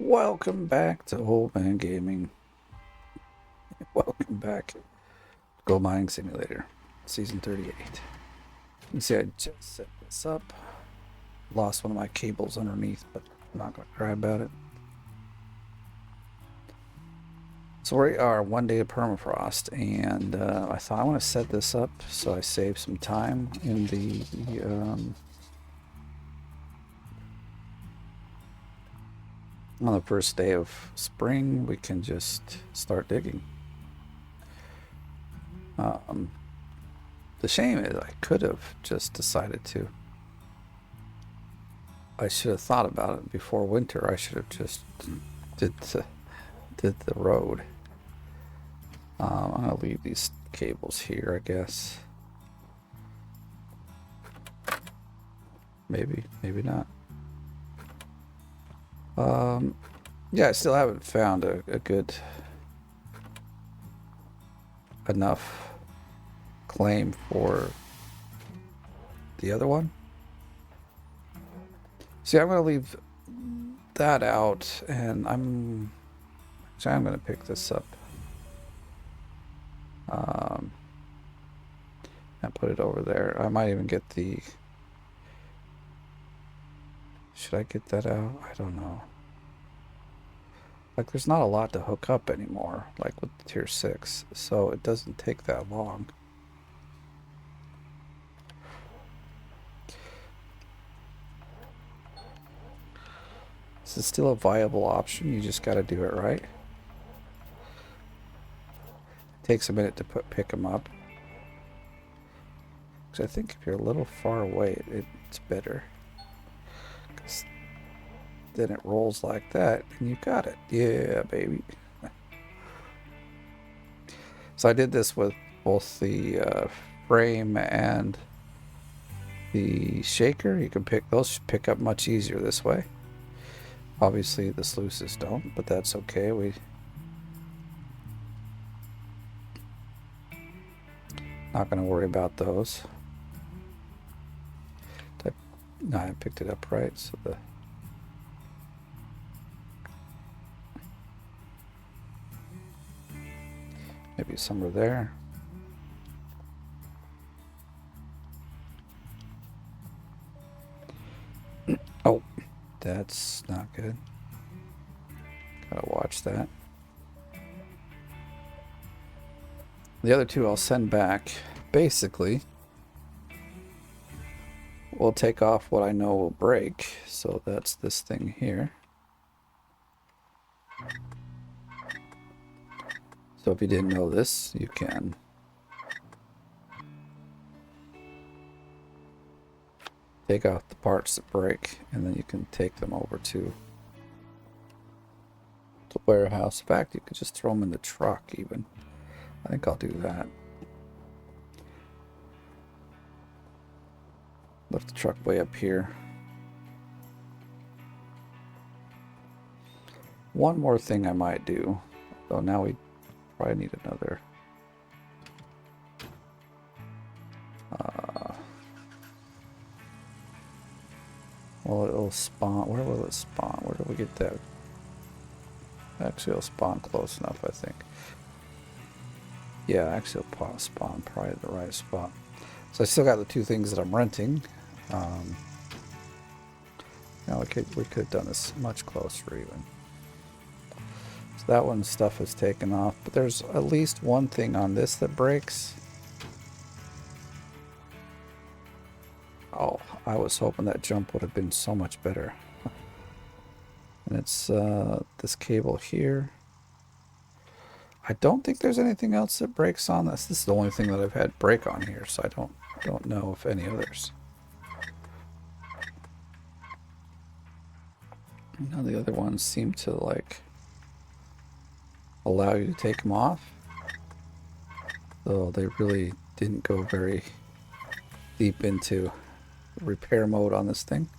Welcome back to Oldman Gaming. Welcome back to Gold Mining Simulator, Season 38. You can see I just set this up. Lost one of my cables underneath, but I'm not going to cry about it. So we are 1 day of permafrost, and I thought I want to set this up so I save some time in the on the first day of spring. We can just start digging. The shame is I could have just decided to. I should have thought about it before winter. I should have just did the road. I'm gonna leave these cables here, I guess. Maybe not. Yeah, I still haven't found a good enough claim for the other one. See, I'm gonna leave that out, and I'm gonna pick this up and put it over there. I might even get the. Should I get that out? I don't know. Like, there's not a lot to hook up anymore, like with the tier 6, so it doesn't take that long. This is still a viable option. You just got to do it right. It takes a minute to pick them up. Because I think if you're a little far away, it's better. Because then it rolls like that, and you got it. Yeah, baby. So I did this with both the frame and the shaker. You can pick up much easier this way. Obviously the sluices don't, but that's okay. We not going to worry about those. No, I picked it up right, so maybe somewhere there. Oh, that's not good. Gotta watch that. The other two I'll send back. Basically, we'll take off what I know will break. So that's this thing here. So if you didn't know this, you can take out the parts that break, and then you can take them over to the warehouse. In fact, you could just throw them in the truck even. I think I'll do that. Lift the truck way up here. One more thing I might do, though now we probably need another. Well, it'll spawn. Where will it spawn? Where do we get that? Actually, it'll spawn close enough, I think. Yeah, actually, it'll spawn probably at the right spot. So I still got the two things that I'm renting. Now we could have done this much closer even. So that one stuff is taken off, but there's at least one thing on this that breaks. Oh, I was hoping that jump would have been so much better. And it's this cable here. I don't think there's anything else that breaks on this. This is the only thing that I've had break on here, so I don't know if any others. Now the other ones seem to like allow you to take them off, though they really didn't go very deep into repair mode on this thing.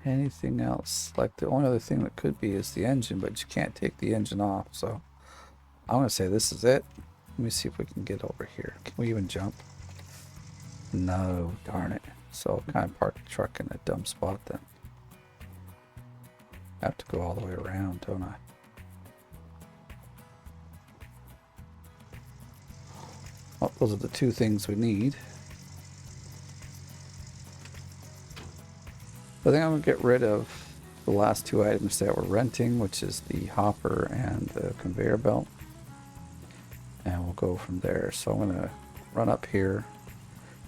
Anything else? Like the only other thing that could be is the engine, but you can't take the engine off, so I'm gonna say this is it. Let me see if we can get over here. Can we even jump? No, darn it. So kind of park the truck in a dumb spot then. have to go all the way around, don't I? Well, those are the two things we need. I think I'm going to get rid of the last two items that we're renting, which is the hopper and the conveyor belt. And we'll go from there. So I'm going to run up here,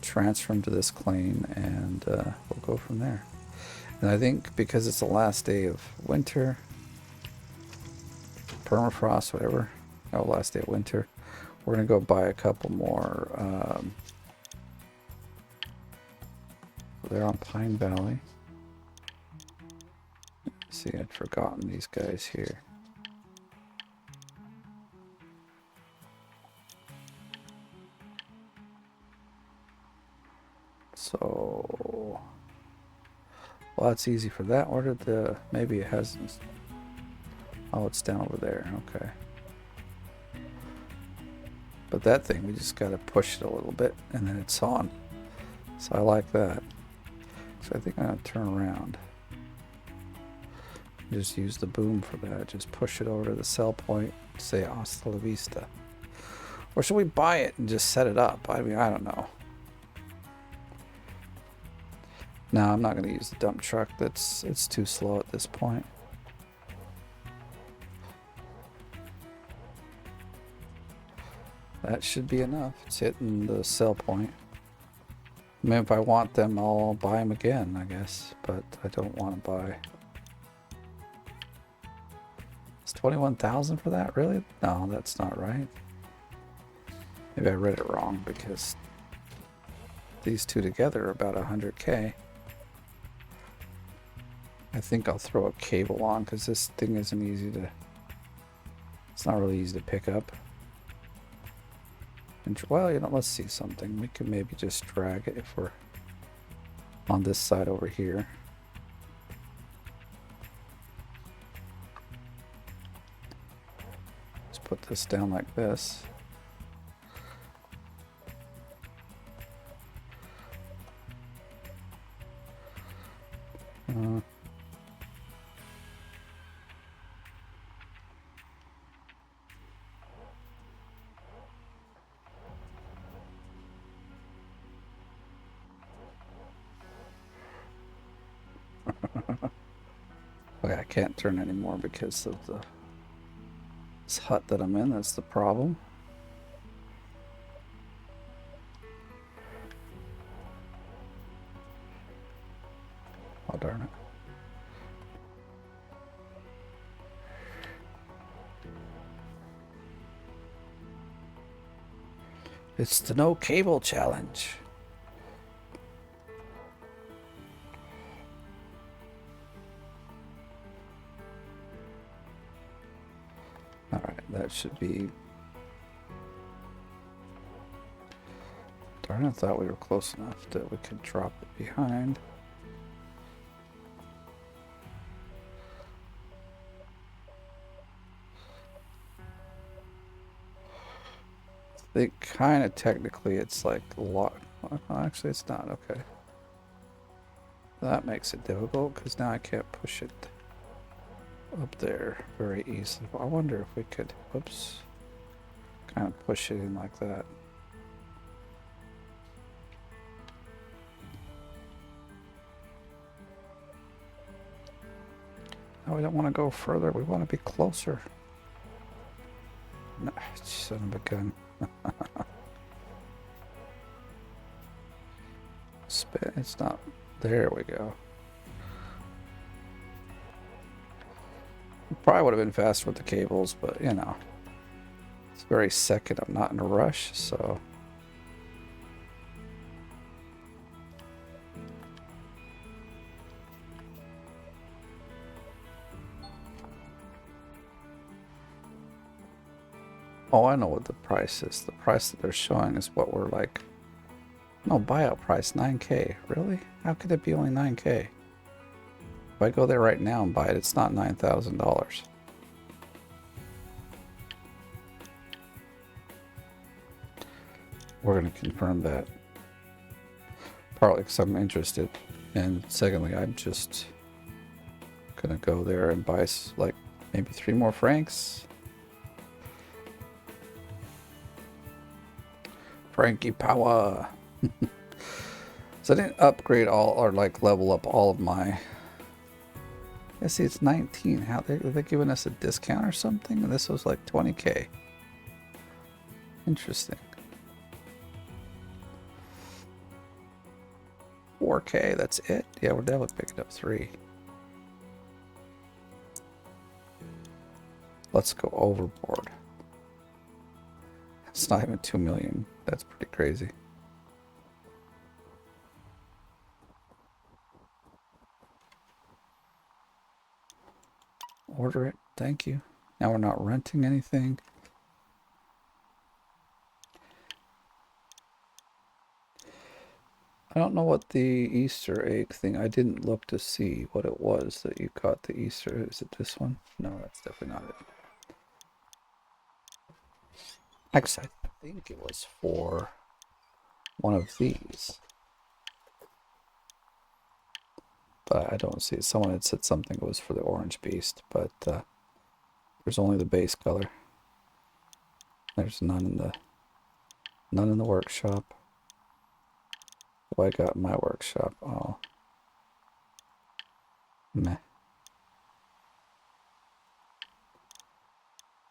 transfer them to this claim, and we'll go from there. And I think because it's the last day of winter, permafrost, whatever, oh, last day of winter, we're going to go buy a couple more. They're on Pine Valley. See, I'd forgotten these guys here. So, well, that's easy for that. Where did the, maybe it hasn't. Oh, it's down over there. Okay. But that thing, we just got to push it a little bit and then it's on. So I like that. So I think I'm going to turn around. Just use the boom for that. Just push it over to the sell point. Say hasta la vista. Or should we buy it and just set it up? I mean, I don't know. No, I'm not going to use the dump truck. It's too slow at this point. That should be enough. It's hitting the sell point. I mean, if I want them, I'll buy them again, I guess. But I don't want to buy. It's 21,000 for that, really? No, that's not right. Maybe I read it wrong because these two together are about 100K. I think I'll throw a cable on because this thing isn't easy to. It's not really easy to pick up. And, well, you know, let's see something. We can maybe just drag it if we're on this side over here. Put this down like this. Okay, I can't turn anymore because of the this hut that I'm in. That's the problem. Oh, darn it. It's the no cable challenge. Alright, that should be... Darn, I thought we were close enough that we could drop it behind. I think kind of technically it's like locked. Well, actually, it's not. Okay. That makes it difficult because now I can't push it up there very easily. I wonder if we could, whoops, kind of push it in like that. No, we don't want to go further. We want to be closer. No, son of a gun. It's not. There we go. Probably would have been faster with the cables, but you know, it's very second. I'm not in a rush, so. Oh, I know what the price is. The price that they're showing is what we're like. No, buyout price, 9K. Really? How could it be only 9K? If I go there right now and buy it, it's not $9,000. We're going to confirm that. Partly because I'm interested. And secondly, I'm just gonna go there and buy like maybe 3 more francs. Frankie power. So I didn't upgrade all or like level up all of my. I see it's 19. How are they giving us a discount or something? And this was like 20k. Interesting. 4k, that's it? Yeah, we're definitely picking up 3. Let's go overboard. It's not even 2 million. That's pretty crazy. Order it. Thank you. Now we're not renting anything. I don't know what the Easter egg thing. I didn't look to see what it was that you got the Easter. Is it this one? No, that's definitely not it. Actually, I think it was for one of these. But I don't see it. Someone had said something was for the orange beast, but there's only the base color. There's none in the workshop. What I got in my workshop? Oh, meh.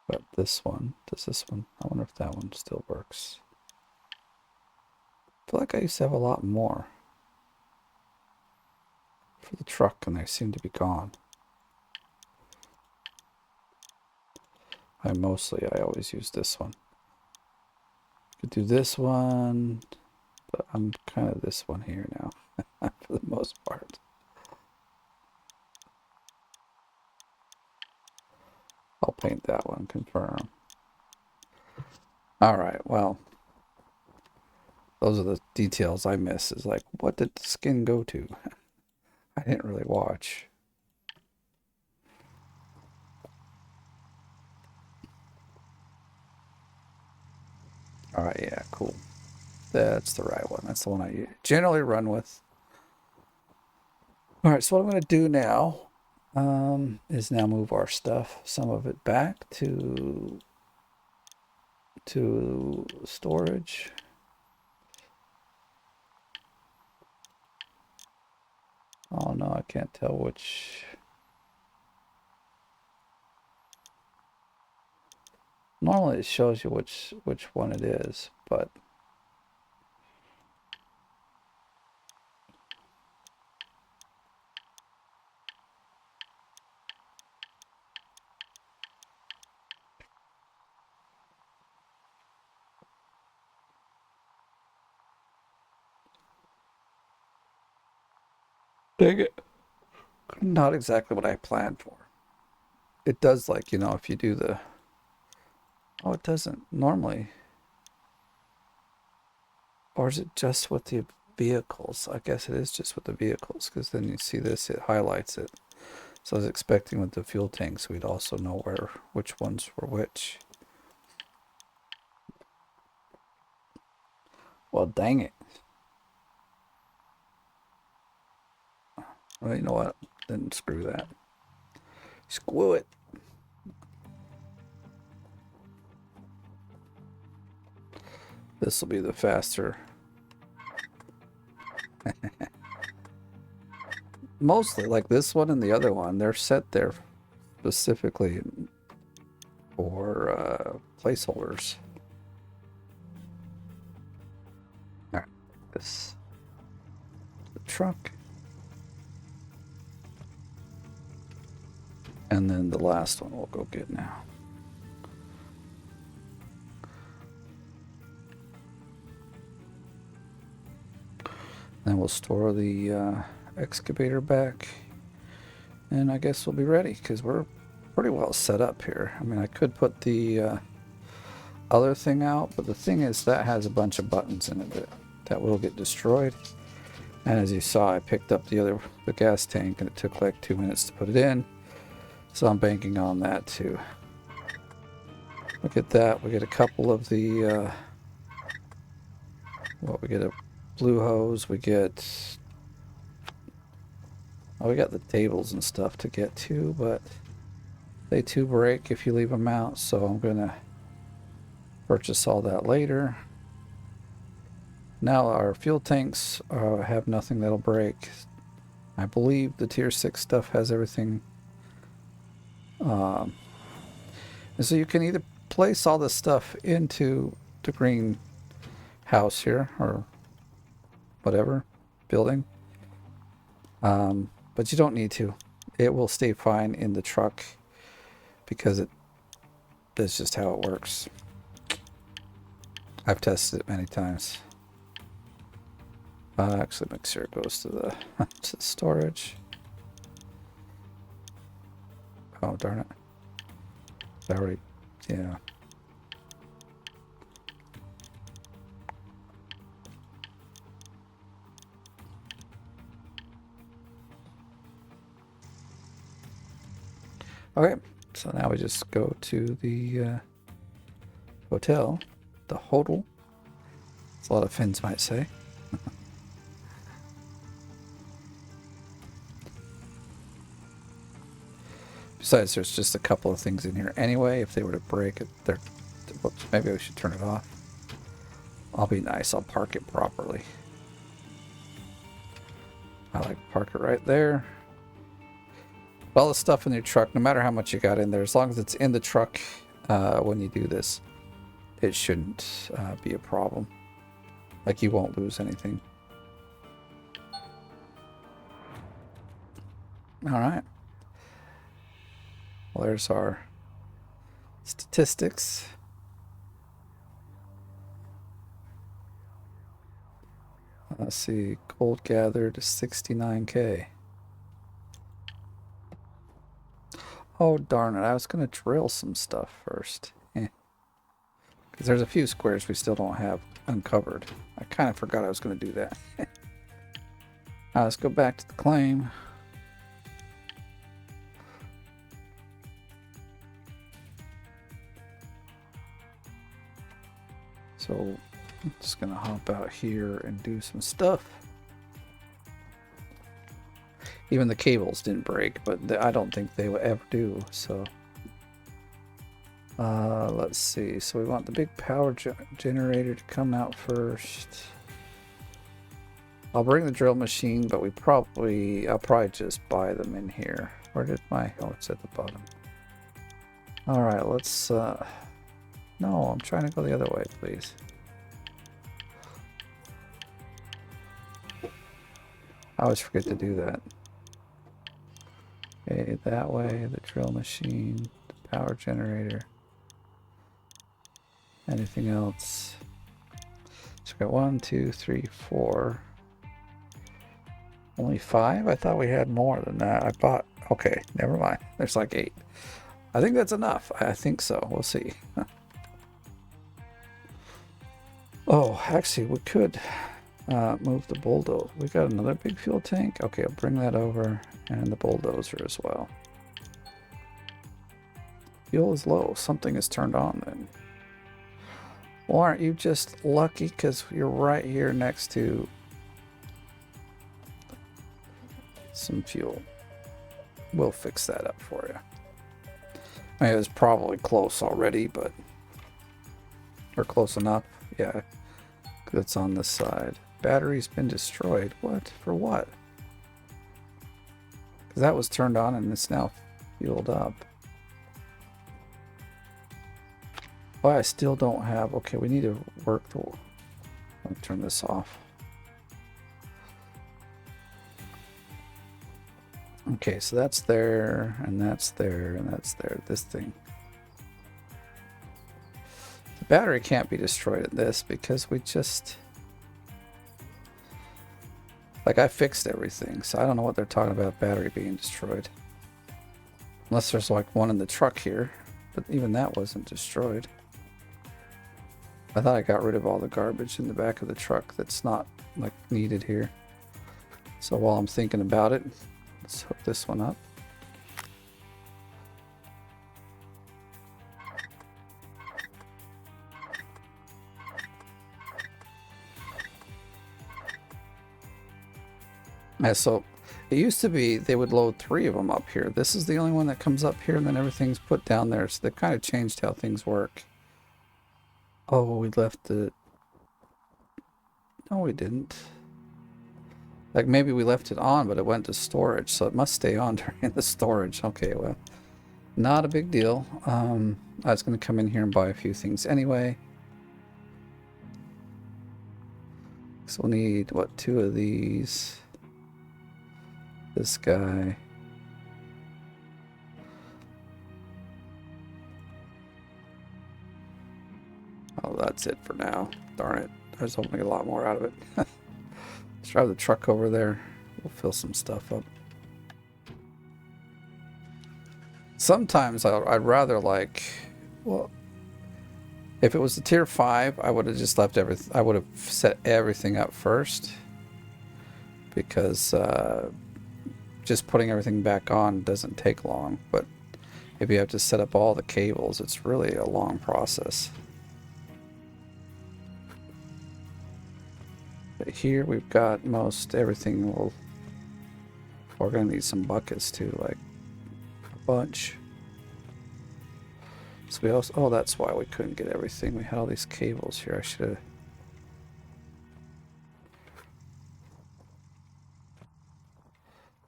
But this one, does this one? I wonder if that one still works. I feel like I used to have a lot more for the truck, and they seem to be gone. I always use this one. Could do this one, but I'm kind of this one here now, for the most part. I'll paint that one, confirm. All right, well, those are the details I miss. Is like, what did the skin go to? I didn't really watch. All right, yeah, cool. That's the right one. That's the one I generally run with. All right, so what I'm going to do now is now move our stuff, some of it back to storage. Oh no, I can't tell which. Normally it shows you which one it is, but dang it. Not exactly what I planned for. It does, like, you know, if you do the... Oh, it doesn't normally. Or is it just with the vehicles? I guess it is just with the vehicles, because then you see this, it highlights it. So I was expecting with the fuel tanks, we'd also know which ones were which. Well, dang it. Well, you know what? Then screw that. Screw it. This will be the faster. Mostly, like this one and the other one, they're set there specifically for placeholders. All right, this the truck, and then the last one we'll go get now. Then we'll store the excavator back, and I guess we'll be ready because we're pretty well set up here. I mean, I could put the other thing out, but the thing is that has a bunch of buttons in it that will get destroyed. And as you saw, I picked up the gas tank, and it took like 2 minutes to put it in, so I'm banking on that too. Look at that. We get a couple of the we get a blue hose, we get Oh, we got the tables and stuff to get to, but they too break if you leave them out, so I'm gonna purchase all that later. Now our fuel tanks have nothing that'll break. I believe the tier 6 stuff has everything. And so you can either place all this stuff into the green house here, or whatever, building. But you don't need to. It will stay fine in the truck because that's just how it works. I've tested it many times. Actually, make sure it goes to the to the storage. Oh, darn it. I already, yeah. Okay, so now we just go to the hotel, the hotel. As a lot of Finns might say. Besides, there's just a couple of things in here anyway. If they were to break it, whoops, maybe we should turn it off. I'll be nice. I'll park it properly. I like to park it right there. All the stuff in your truck, no matter how much you got in there, as long as it's in the truck when you do this, it shouldn't be a problem. Like, you won't lose anything. All right. Well, there's our statistics. Let's see, gold gathered 69K. Oh, darn it. I was going to drill some stuff first. Because there's a few squares we still don't have uncovered. I kind of forgot I was going to do that. Let's go back to the claim. So I'm just going to hop out here and do some stuff. Even the cables didn't break, but I don't think they will ever do, so. Let's see. So we want the big power generator to come out first. I'll bring the drill machine, but I'll probably just buy them in here. Where did my, oh, it's at the bottom. All right, let's, no, I'm trying to go the other way, please. I always forget to do that. Okay, that way, the drill machine, the power generator. Anything else? So we got 1, 2, 3, 4. Only 5? I thought we had more than that. I bought, okay, never mind. There's like 8. I think that's enough. I think so. We'll see. Oh, actually, we could move the bulldozer. We got another big fuel tank. Okay, I'll bring that over, and the bulldozer as well. Fuel is low. Something is turned on then. Well, aren't you just lucky because you're right here next to some fuel? We'll fix that up for you. I mean, it was probably close already, but or close enough. Yeah, it's on this side. Battery's been destroyed. What? For what? Because that was turned on and it's now fueled up. Oh, I still don't have. Okay, we need to work the. Let me turn this off. Okay, so that's there, and that's there, and that's there. This thing. The battery can't be destroyed at this because we just. Like, I fixed everything, so I don't know what they're talking about battery being destroyed. Unless there's like one in the truck here, but even that wasn't destroyed. I thought I got rid of all the garbage in the back of the truck that's not like needed here. So while I'm thinking about it, let's hook this one up. Yeah, so It used to be they would load 3 of them up here. This is the only one that comes up here and then everything's put down there. So they've kind of changed how things work. Oh, we left it. No, we didn't. Like maybe we left it on, but it went to storage. So it must stay on during the storage. Okay, well, not a big deal. I was going to come in here and buy a few things anyway. So we'll need, what, 2 of these. This guy. Oh, that's it for now. Darn it. I was hoping to get a lot more out of it. Let's drive the truck over there. We'll fill some stuff up. Sometimes I'd rather like, well, if it was a tier 5, I would have just left everything. I would have set everything up first. Because just putting everything back on doesn't take long. But if you have to set up all the cables, it's really a long process. But here we've got most everything. We're going to need some buckets too, like a bunch. So we also, oh, that's why we couldn't get everything. We had all these cables here. I should have.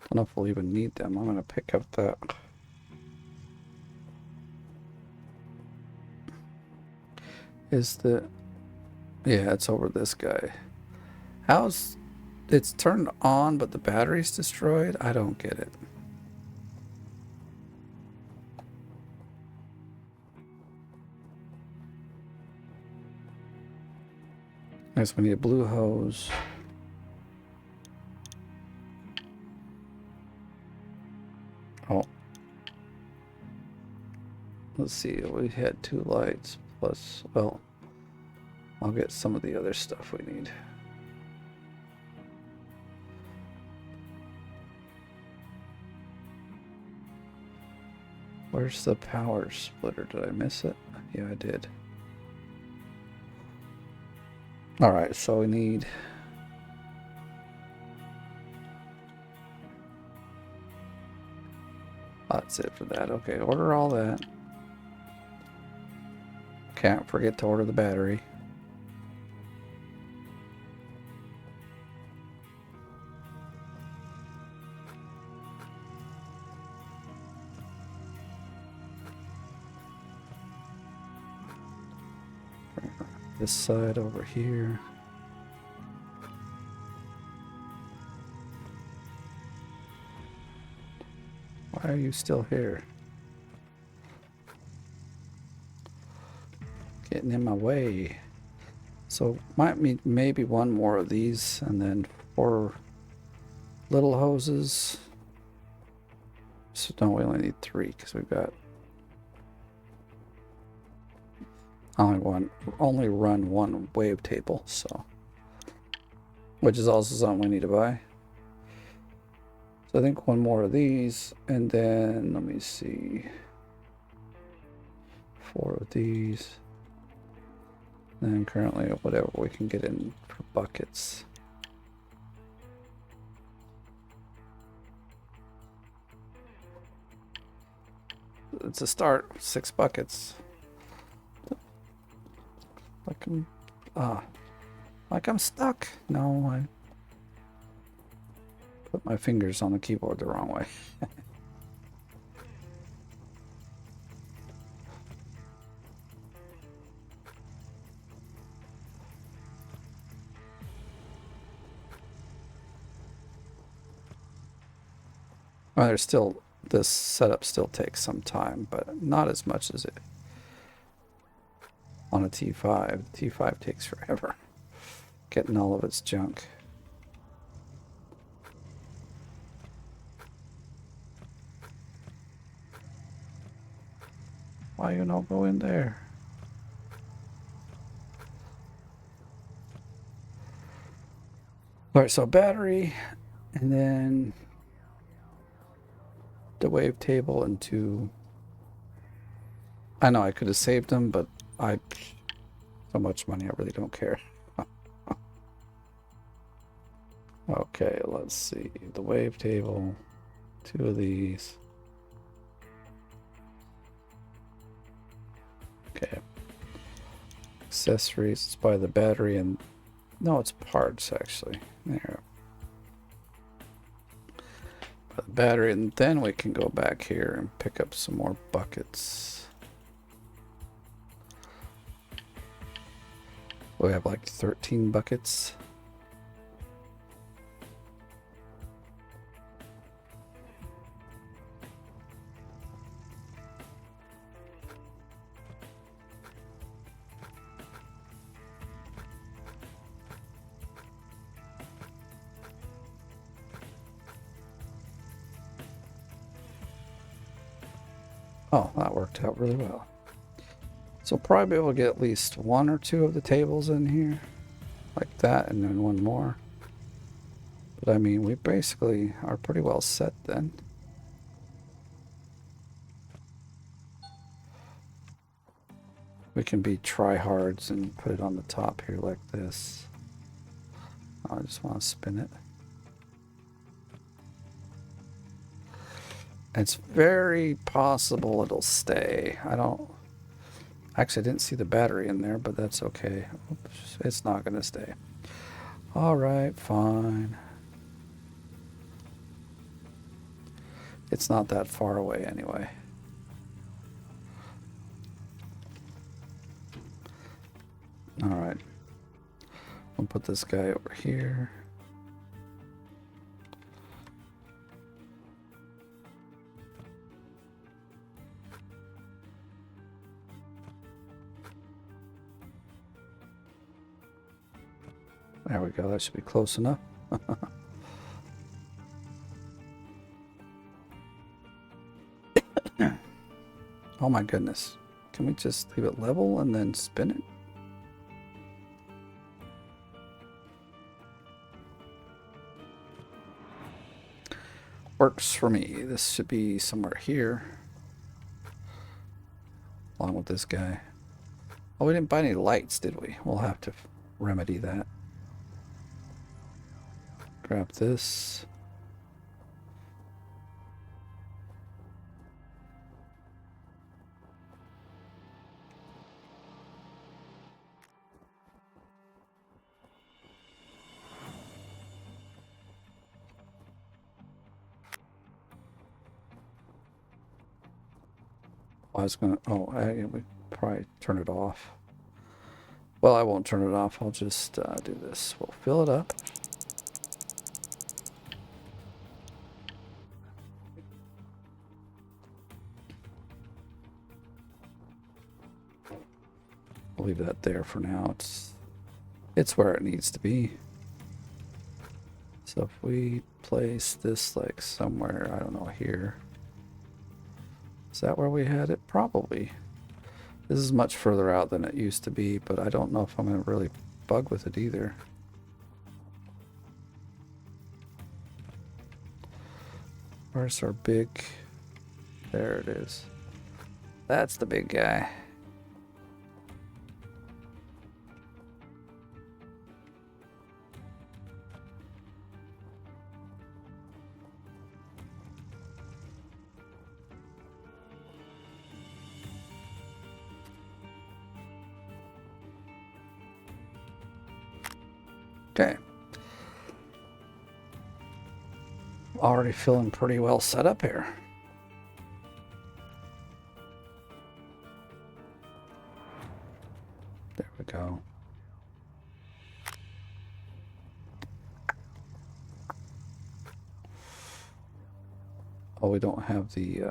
Don't know if we'll even need them. I'm going to pick up that. Is the, yeah, it's over this guy. How's it's turned on, but the battery's destroyed? I don't get it. I guess we need a blue hose. Oh. Let's see, we had 2 lights plus, well, I'll get some of the other stuff we need. Where's the power splitter? Did I miss it? Yeah, I did. Alright, so we need... That's it for that. Okay, order all that. Can't forget to order the battery. This side over here. Why are you still here? Getting in my way. So might need maybe 1 more of these and then 4 little hoses. So no, we only need 3 because we've got only run 1 wave table, so which is also something we need to buy. So I think 1 more of these, and then let me see, 4 of these, and currently whatever we can get in for buckets. It's a start. 6 buckets. Like I'm stuck. No, I put my fingers on the keyboard the wrong way. Well, there's still, this setup still takes some time, but not as much as it on a T5. The T5 takes forever getting all of its junk. Why you not go in there? All right, so battery, and then the wave table into. I know I could have saved them, but so much money, I really don't care. Okay. Okay, let's see. The wavetable, 2 of these. Okay. Accessories, it's by the battery and... No, it's parts, actually. There. By the battery, and then we can go back here and pick up some more buckets. We have like 13 buckets. Oh, that worked out really well. So probably be able to get at least 1 or 2 of the tables in here. Like that, and then 1 more. But I mean, we basically are pretty well set then. We can be tryhards and put it on the top here like this. I just want to spin it. It's very possible it'll stay. Actually, I didn't see the battery in there, but that's okay. Oops, it's not going to stay. All right, fine. It's not that far away anyway. All right. We'll put this guy over here. There we go. That should be close enough. Oh my goodness. Can we just leave it level and then spin it? Works for me. This should be somewhere here. Along with this guy. Oh, we didn't buy any lights, did we? We'll have to remedy that. Grab this. I was gonna, we probably turn it off. Well, I won't turn it off. I'll just do this. We'll fill it up. We'll leave that there for now. It's where it needs to be. So if we place this like somewhere, I don't know, here. Is that where we had it? Probably. This is much further out than it used to be, but I don't know if I'm going to really bug with it either. Where's our big... There it is. That's the big guy. Okay. Already feeling pretty well set up here. There we go. Oh, we don't have the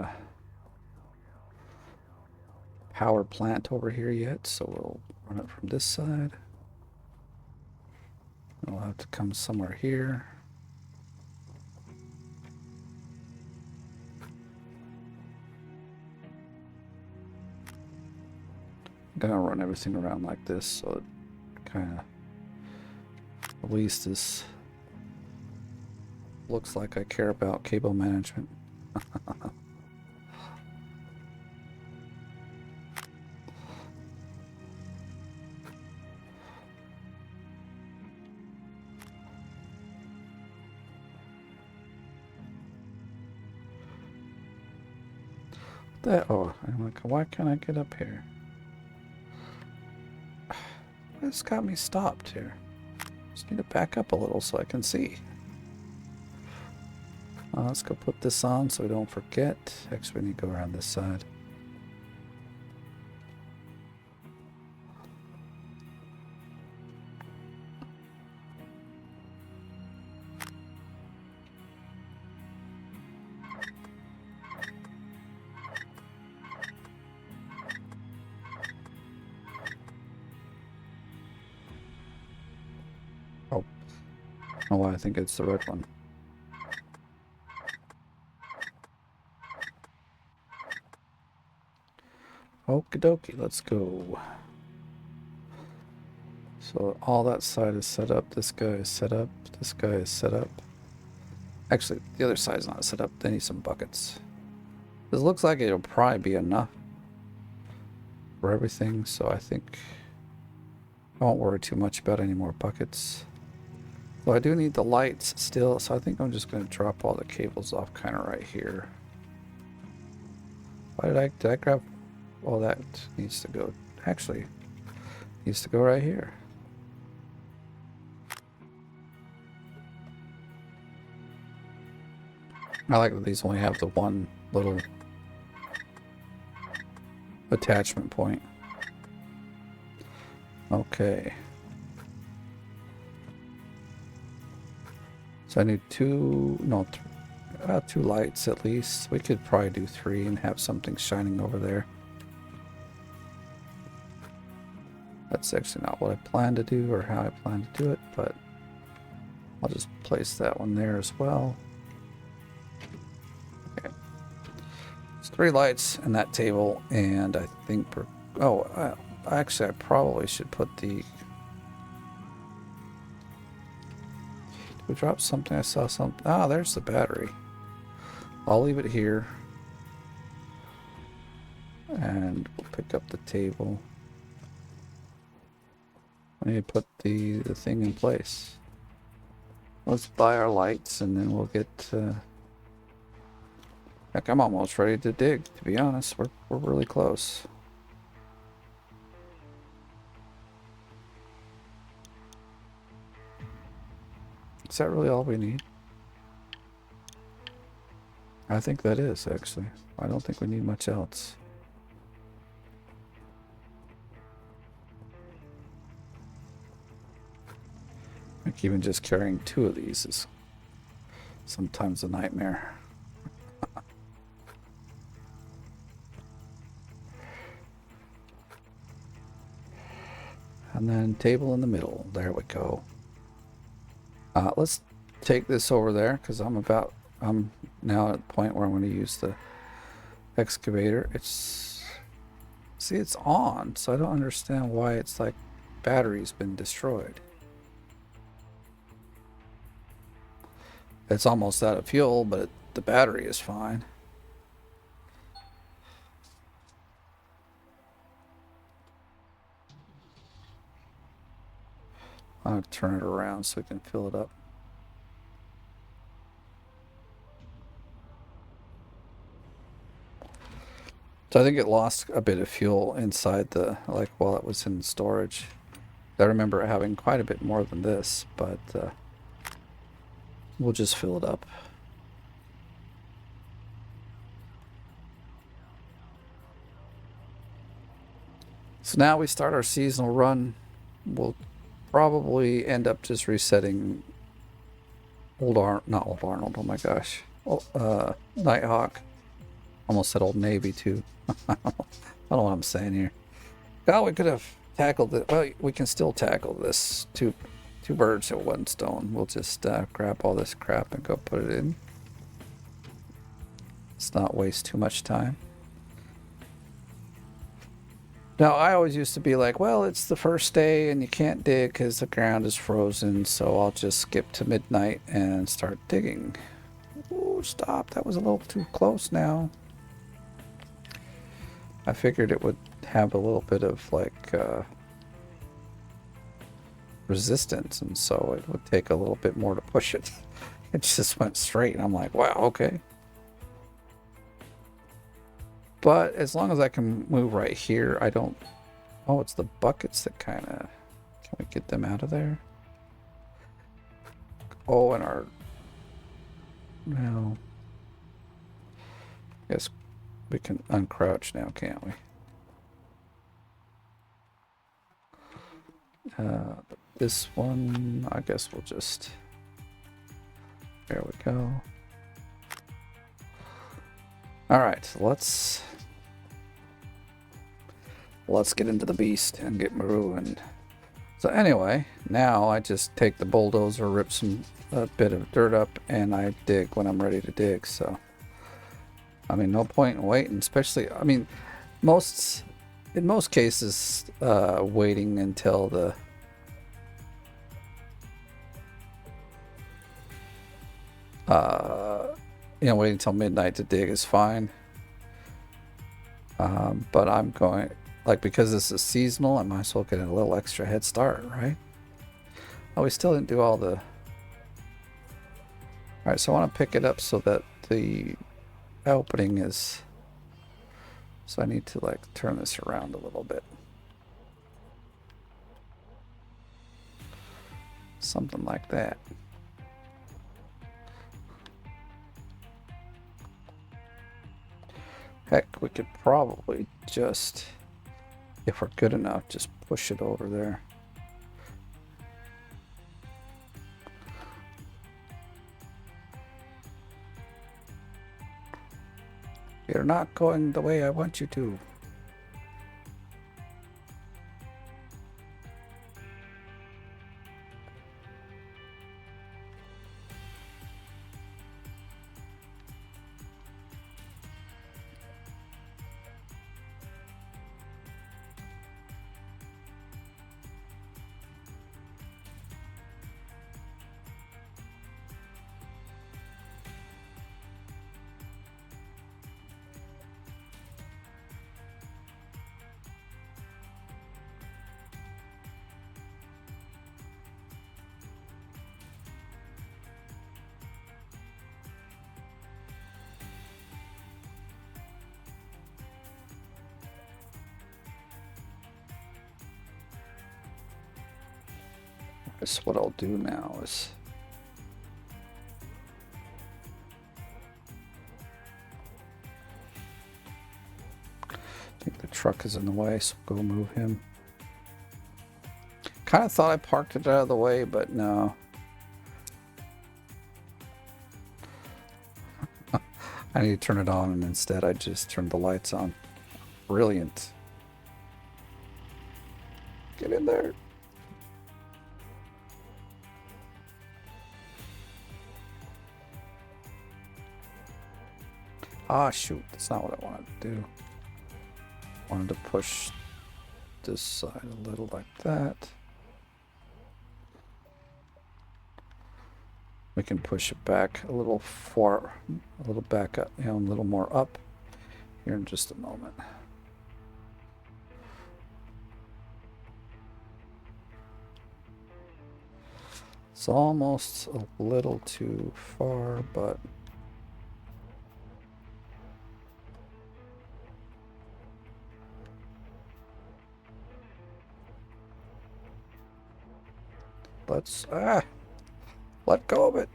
power plant over here yet, so we'll run it from this side. It'll have to come somewhere here. I'm gonna run everything around like this, so it kind of, at least this looks like I care about cable management. the? Oh, I'm like, why can't I get up here? It's got me stopped here. Just need to back up a little so I can see. Let's go put this on so we don't forget. Actually, we need to go around this side. Oh, oh, I think it's the red one. Okie dokie, let's go. So all that side is set up. This guy is set up. This guy is set up. Actually, the other side's not set up. They need some buckets. This looks like it'll probably be enough for everything, so I think I won't worry too much about any more buckets. So I do need the lights still, so I think I'm just going to drop all the cables off kind of right here. Why did I grab? Well, that needs to go, actually, needs to go right here. I like that these only have the one little attachment point. Okay. So I need two lights at least. We could probably do 3 and have something shining over there. That's actually not what I plan to do or how I plan to do it, but I'll just place that one there as well. Okay. It's 3 lights in that table, and I think actually I probably should put the... Did we drop something? I saw something. Ah, there's the battery. I'll leave it here. And we'll pick up the table. I need to put the thing in place. Let's buy our lights and then we'll get... Heck, I'm almost ready to dig, to be honest. We're really close. Is that really all we need? I think that is, actually. I don't think we need much else. Like even just carrying 2 of these is sometimes a nightmare. And then table in the middle. There we go. Let's take this over there because I'm now at the point where I'm going to use the excavator. See, it's on, so I don't understand why it's like battery's been destroyed. It's almost out of fuel, but the battery is fine. I'll turn it around so we can fill it up. So I think it lost a bit of fuel inside while it was in storage. I remember it having quite a bit more than this, but we'll just fill it up. So now we start our seasonal run. We'll probably end up just resetting not Old Arnold, oh my gosh. Nighthawk. Almost said Old Navy too. I don't know what I'm saying here. Oh, we could have tackled it. Well, we can still tackle this. Two birds with one stone. We'll just grab all this crap and go put it in. Let's not waste too much time. Now, I always used to be like, well, it's the first day and you can't dig because the ground is frozen, so I'll just skip to midnight and start digging. Ooh, stop. That was a little too close now. I figured it would have a little bit of, like, resistance, and so it would take a little bit more to push it. It just went straight, and I'm like, wow, okay. But as long as I can move right here, I don't... Oh, it's the buckets that kind of... Can we get them out of there? Oh, and our... No. Guess we can uncrouch now, can't we? This one, I guess we'll just... There we go. All right, let's get into the beast and get marooned. So anyway, now I just take the bulldozer, rip a bit of dirt up, and I dig when I'm ready to dig. So, I mean, no point in waiting, especially, I mean, in most cases, waiting until the waiting until midnight to dig is fine. But I'm going, like, because this is seasonal, I might as well get a little extra head start, right? Oh, we still didn't do all the... Alright, so I want to pick it up so that the opening is... So I need to, like, turn this around a little bit. Something like that. Heck, we could probably just, if we're good enough, just push it over there. You're not going the way I want you to. Guess what I'll do now is I think the truck is in the way, so go move him. Kind of thought I parked it out of the way, but no. I need to turn it on, and instead I just turned the lights on. Brilliant. Get in there. Ah, shoot. That's not what I wanted to do. I wanted to push this side a little like that. We can push it back a little far, a little back up, a little more up here in just a moment. It's almost a little too far, but let's let go of it.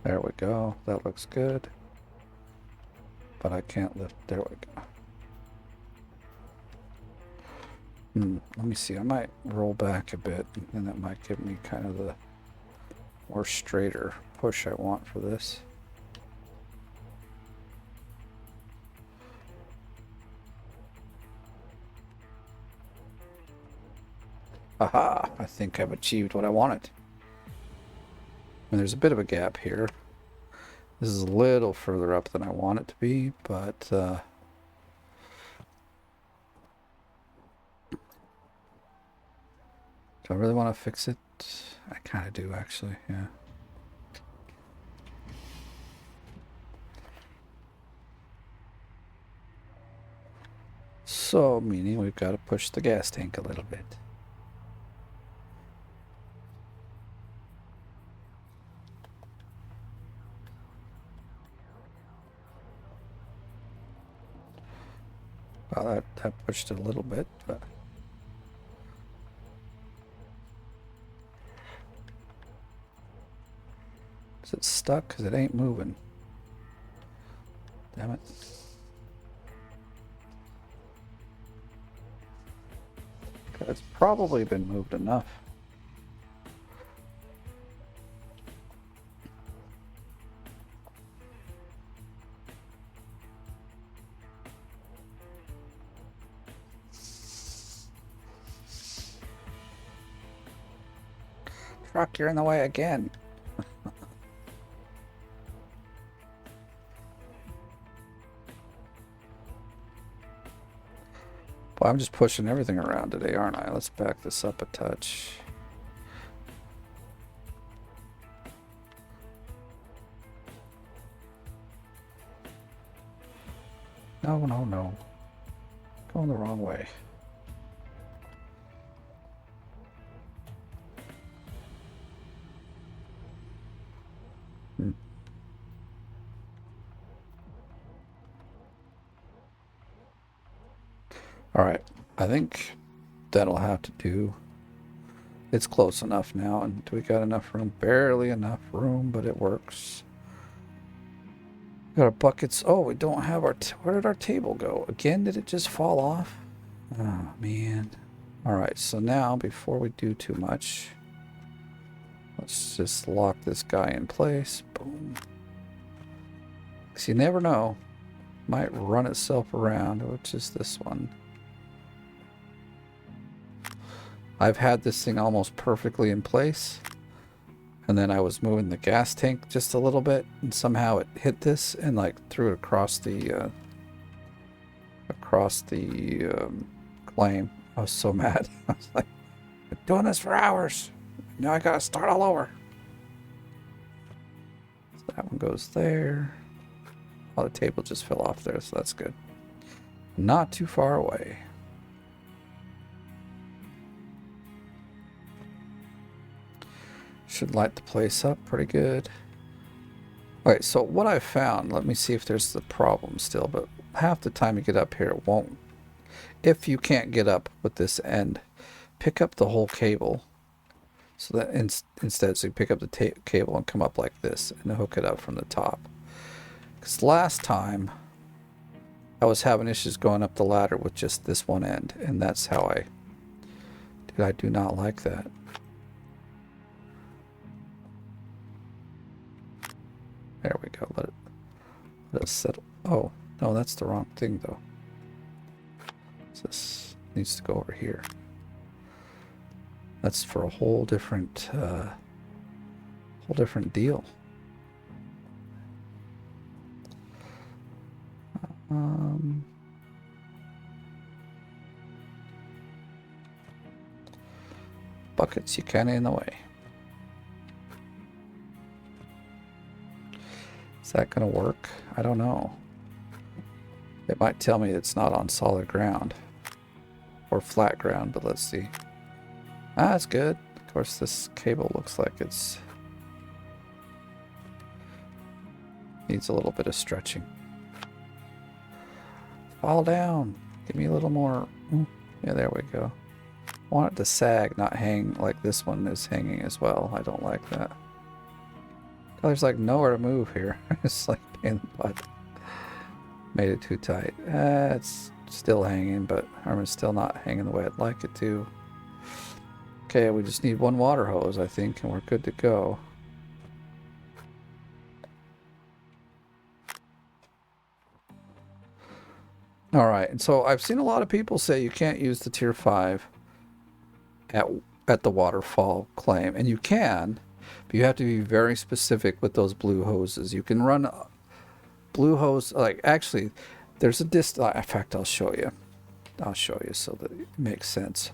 There we go. That looks good. But I can't lift. There we go. Let me see. I might roll back a bit, and that might give me kind of the more straighter push I want for this. Aha! I think I've achieved what I wanted. And there's a bit of a gap here. This is a little further up than I want it to be, but do I really want to fix it? I kind of do, actually, yeah. So, meaning we've got to push the gas tank a little bit. Well, that pushed it a little bit, but is it stuck? Because it ain't moving. Damn it. It's probably been moved enough. Truck, you're in the way again. Well, I'm just pushing everything around today, aren't I? Let's back this up a touch. No, no, no. Going the wrong way. All right, I think that'll have to do. It's close enough now, and we got enough room. Barely enough room, but it works. Got our buckets. Oh, we don't have our... Where did our table go? Again, did it just fall off? Oh, man. All right, so now, before we do too much, let's just lock this guy in place. Boom. Because you never know. Might run itself around, which is this one. I've had this thing almost perfectly in place, and then I was moving the gas tank just a little bit, and somehow it hit this and like threw it across the claim. I was so mad. I was like, I've been doing this for hours. Now I gotta start all over. So that one goes there. Oh, the table just fell off there, so that's good. Not too far away. Should light the place up pretty good. Alright, so what I found, let me see if there's the problem still, but half the time you get up here, it won't. If you can't get up with this end, pick up the whole cable. So that instead, so you pick up the cable and come up like this and hook it up from the top. Because last time, I was having issues going up the ladder with just this one end, and that's how I do not like that. There we go. Let it settle. Oh, no, that's the wrong thing, though. This needs to go over here. That's for a whole different deal. Buckets, you kinda in the way. Is that gonna work? I don't know. It might tell me it's not on solid ground or flat ground, but let's see. Ah, that's good. Of course, this cable looks like it's needs a little bit of stretching. Fall down. Give me a little more. Yeah, there we go. I want it to sag, not hang like this one is hanging as well. I don't like that. There's like nowhere to move here. It's like in the butt. Made it too tight. It's still hanging, but it's still not hanging the way I'd like it to. Okay, we just need one water hose, I think, and we're good to go. All right, and so I've seen a lot of people say you can't use the tier 5 at the waterfall claim, and you can, but you have to be very specific with those blue hoses. You can run blue hose, like actually, there's a distance. In fact, I'll show you. I'll show you so that it makes sense.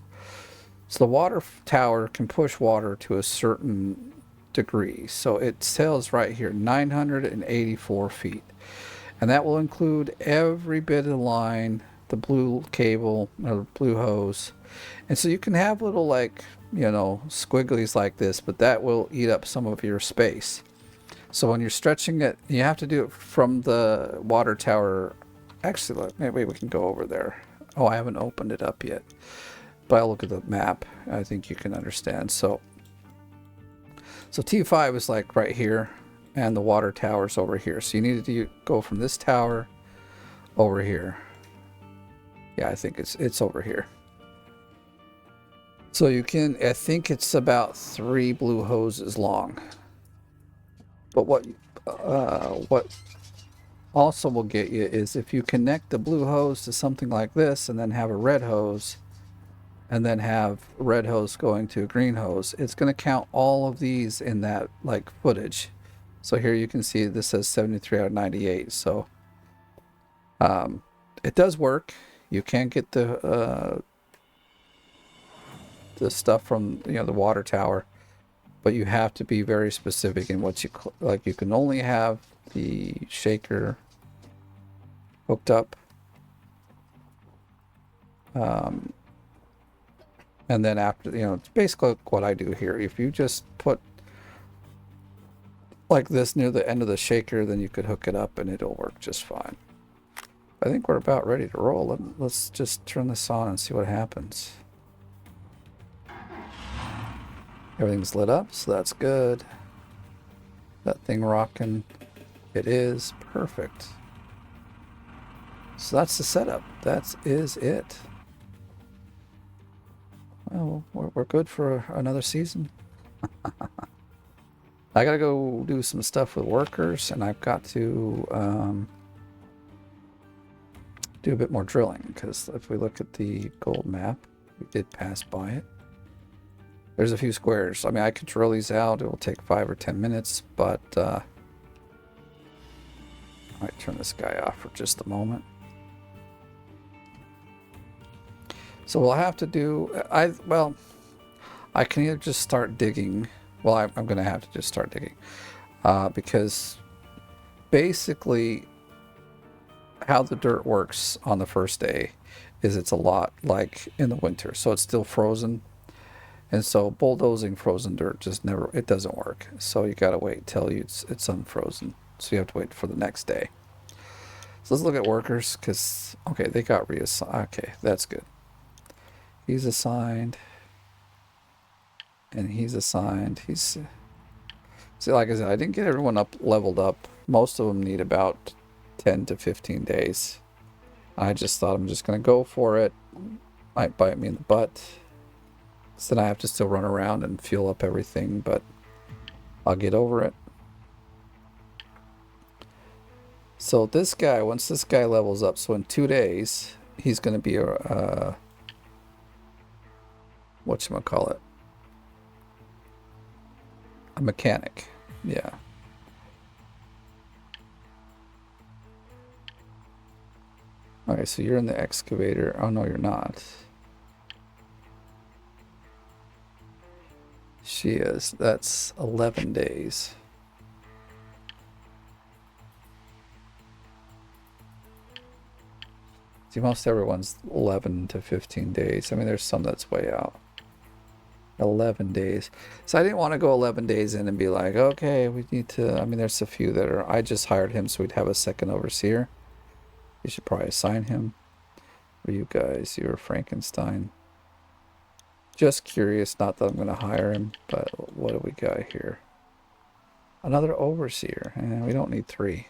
So the water tower can push water to a certain degree. So it says right here, 984 feet. And that will include every bit of the line, the blue cable, or blue hose. And so you can have little like, squigglies like this, but that will eat up some of your space. So when you're stretching it, you have to do it from the water tower. Actually, look, maybe we can go over there. Oh, I haven't opened it up yet. But I'll look at the map. I think you can understand. So T5 is like right here, and the water tower's over here. So you need to go from this tower over here. Yeah, I think it's over here. So you can, I think it's about 3 blue hoses long. But what also will get you is if you connect the blue hose to something like this and then have a red hose and then have red hose going to a green hose, it's going to count all of these in that like footage. So here you can see this says 73 out of 98. So it does work. You can get the stuff from the water tower, but you have to be very specific in what you like. You can only have the shaker hooked up, and then after, it's basically what I do here. If you just put like this near the end of the shaker, then you could hook it up and it'll work just fine. I think we're about ready to roll. Let's just turn this on and see what happens. Everything's lit up, so that's good. That thing rocking. It is perfect. So that's the setup. That is it. Well, we're good for another season. I gotta go do some stuff with workers, and I've got to do a bit more drilling, because if we look at the gold map, we did pass by it. There's a few squares. I mean, I could drill these out. It will take 5 or 10 minutes, but I might turn this guy off for just a moment. So we'll have to do, I can either just start digging. Well, I'm going to have to just start digging, because basically how the dirt works on the first day is it's a lot like in the winter. So it's still frozen. And so bulldozing frozen dirt just it doesn't work. So you got to wait till it's unfrozen. So you have to wait for the next day. So let's look at workers, because, okay, they got reassigned. Okay, that's good. He's assigned. And he's assigned. See, like I said, I didn't get everyone leveled up. Most of them need about 10 to 15 days. I just thought I'm just going to go for it. Might bite me in the butt. So then I have to still run around and fuel up everything, but I'll get over it. So this guy, once this guy levels up, so in 2 days, he's going to be a, whatchamacallit? A mechanic. Yeah. Okay, so you're in the excavator. Oh, no, you're not. She is. That's 11 days. See, most everyone's 11 to 15 days. I mean, there's some that's way out. 11 days. So I didn't want to go 11 days in and be like, okay, we need to, I mean, there's a few that are, I just hired him so we'd have a second overseer. You should probably assign him. Or you guys, you're Frankenstein. Just curious, not that I'm going to hire him, but what do we got here? Another overseer, and we don't need 3.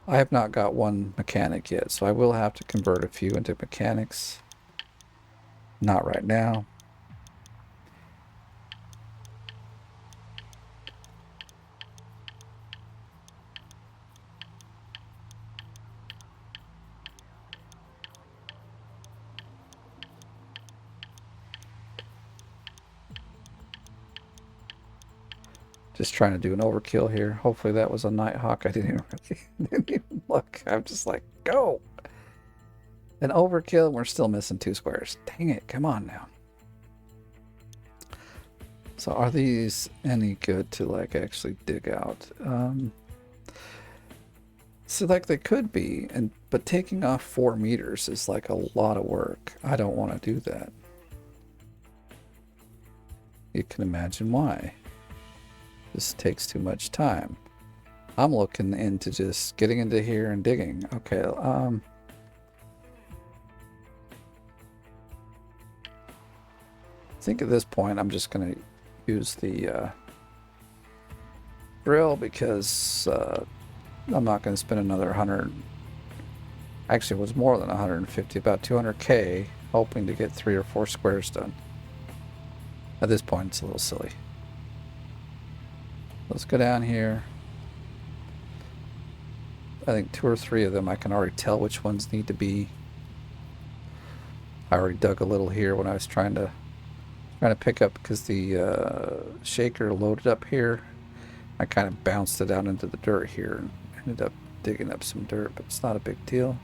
I have not got 1 mechanic yet, so I will have to convert a few into mechanics. Not right now. Just trying to do an overkill here. Hopefully that was a Nighthawk. I didn't even look. I'm just like, go! An overkill, and we're still missing 2 squares. Dang it, come on now. So are these any good to like actually dig out? So like they could be, but taking off 4 meters is like a lot of work. I don't want to do that. You can imagine why. This takes too much time. I'm looking into just getting into here and digging. Okay, think at this point I'm just going to use the drill because I'm not going to spend another 100. Actually, it was more than 150, about 200k, hoping to get 3 or 4 squares done. At this point, it's a little silly. Let's go down here. I think 2 or 3 of them I can already tell which ones need to be. I already dug a little here when I was trying to pick up, because the shaker loaded up here. I kind of bounced it out into the dirt here and ended up digging up some dirt, but it's not a big deal.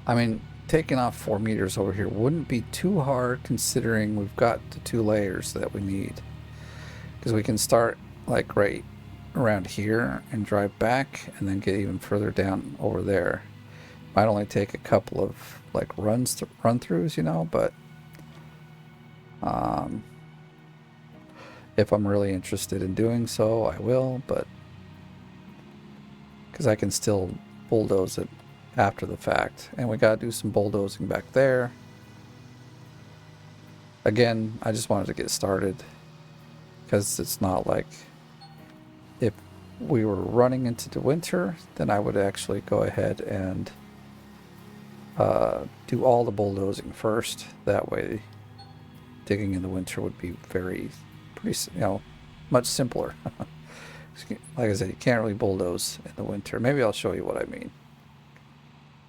I mean, taking off 4 meters over here wouldn't be too hard, considering we've got the 2 layers that we need. Because we can start like right around here and drive back and then get even further down over there. Might only take a couple of like run-throughs, you know, but if I'm really interested in doing so, I will, but because I can still bulldoze it after the fact. And we got to do some bulldozing back there. Again, I just wanted to get started, because it's not like if we were running into the winter, then I would actually go ahead and do all the bulldozing first. That way digging in the winter would be pretty, you know, much simpler. Like I said, you can't really bulldoze in the winter. Maybe I'll show you what I mean.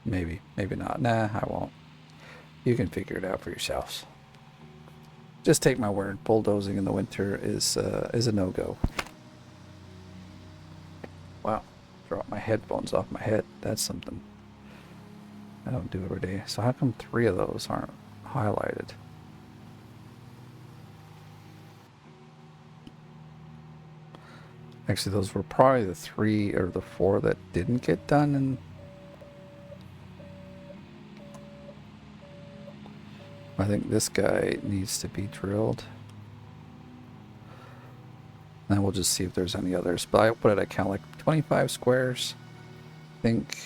Maybe not. Nah, I won't. You can figure it out for yourselves. Just take my word, bulldozing in the winter is a no-go. Wow, dropped my headphones off my head. That's something I don't do every day. So how come 3 of those aren't highlighted? Actually, those were probably the 3 or the 4 that didn't get done. And I think this guy needs to be drilled. And we'll just see if there's any others. But what did I count? Like 25 squares? I think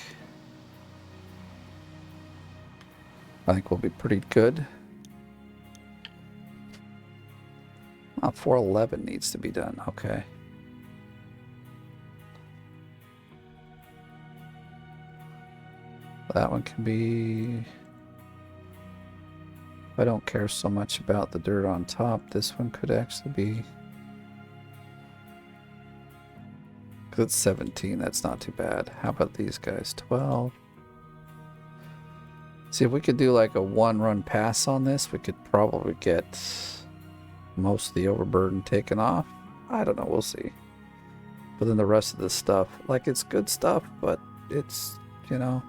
we'll be pretty good. 411 needs to be done. Okay. That one can be... I don't care so much about the dirt on top. This one could actually be... because it's 17, that's not too bad. How about these guys? 12. See, if we could do like a 1-run pass on this, we could probably get most of the overburden taken off. I don't know, we'll see. But then the rest of this stuff, like, it's good stuff, but it's, you know,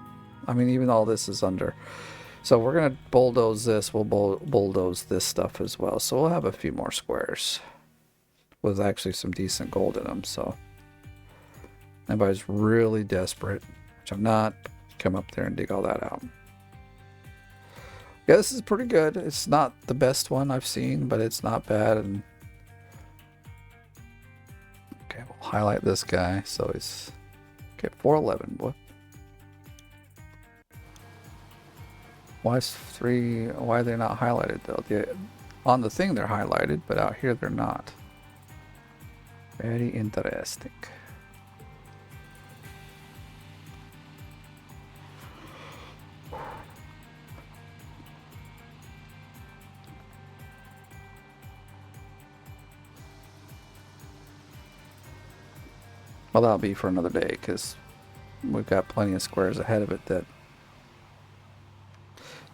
I mean, even all this is under. So we're going to bulldoze this. We'll bulldoze this stuff as well. So we'll have a few more squares with actually some decent gold in them. So anybody's really desperate, which I'm not, come up there and dig all that out. Yeah, this is pretty good. It's not the best one I've seen, but it's not bad. And okay, we'll highlight this guy. So he's okay. 411. What? Why is 3? Why are they not highlighted though? On the thing they're highlighted, but out here they're not. Very interesting. Well, that'll be for another day, because we've got plenty of squares ahead of it that...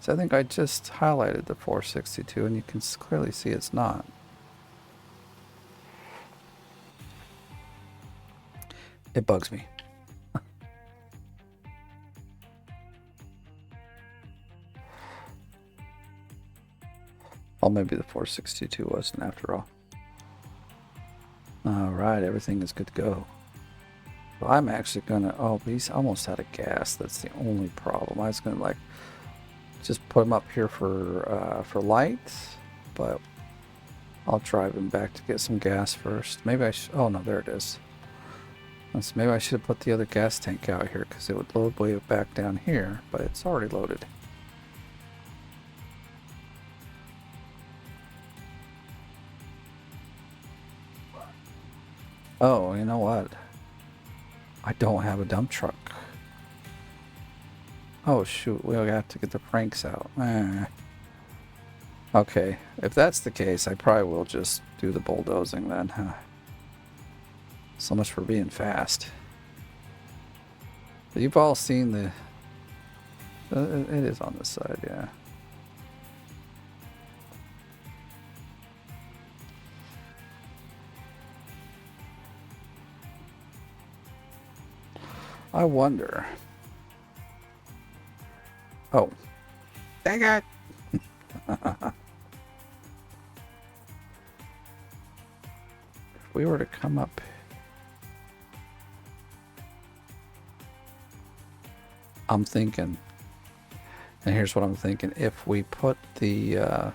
So I think I just highlighted the 462, and you can clearly see it's not. It bugs me. Well, maybe the 462 wasn't after all. Alright, everything is good to go. Well, I'm actually gonna... Oh, he's almost out of gas. That's the only problem. I was gonna, like, just put him up here for light, but I'll drive him back to get some gas first. Maybe I should... Oh, no, there it is. So maybe I should have put the other gas tank out here because it would load way back down here, but it's already loaded. Oh, you know what? I don't have a dump truck. Oh shoot, we'll have to get the pranks out. Okay, if that's the case, I probably will just do the bulldozing then. Huh? So much for being fast. But you've all seen the... it is on this side, yeah. I wonder... Oh. Dang it! If we were to come up... I'm thinking... And here's what I'm thinking. If we put the...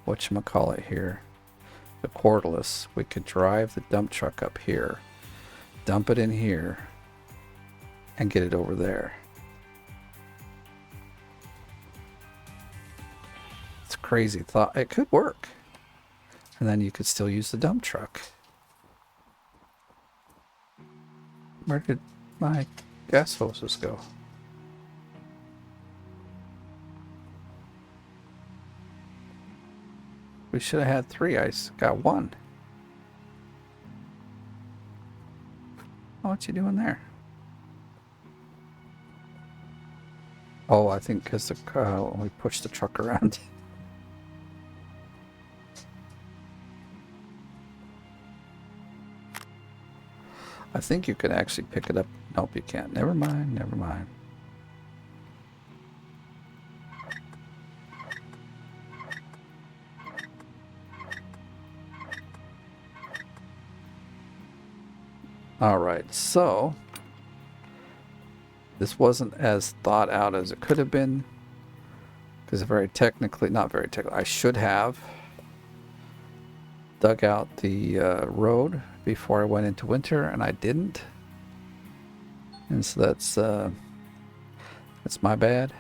whatchamacallit here... The cordless, we could drive the dump truck up here. Dump it in here. And get it over there. It's a crazy thought. It could work. And then you could still use the dump truck. Where did my gas hoses go? We should have had 3. I got 1. Oh, what you doing there? Oh, I think because we pushed the truck around. I think you could actually pick it up. Nope, you can't. Never mind, never mind. Alright, so this wasn't as thought out as it could have been. Because not very technically, I should have dug out the road before I went into winter, and I didn't. And so that's my bad.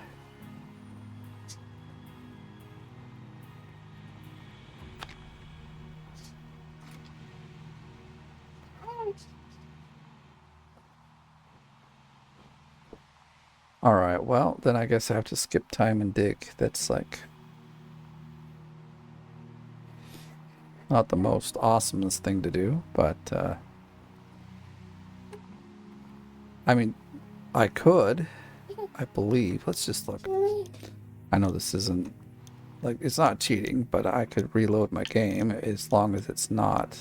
Alright, well, then I guess I have to skip time and dig. That's like not the most awesomest thing to do, but I mean, I could, I believe. Let's just look. I know this isn't, like, it's not cheating, but I could reload my game as long as it's not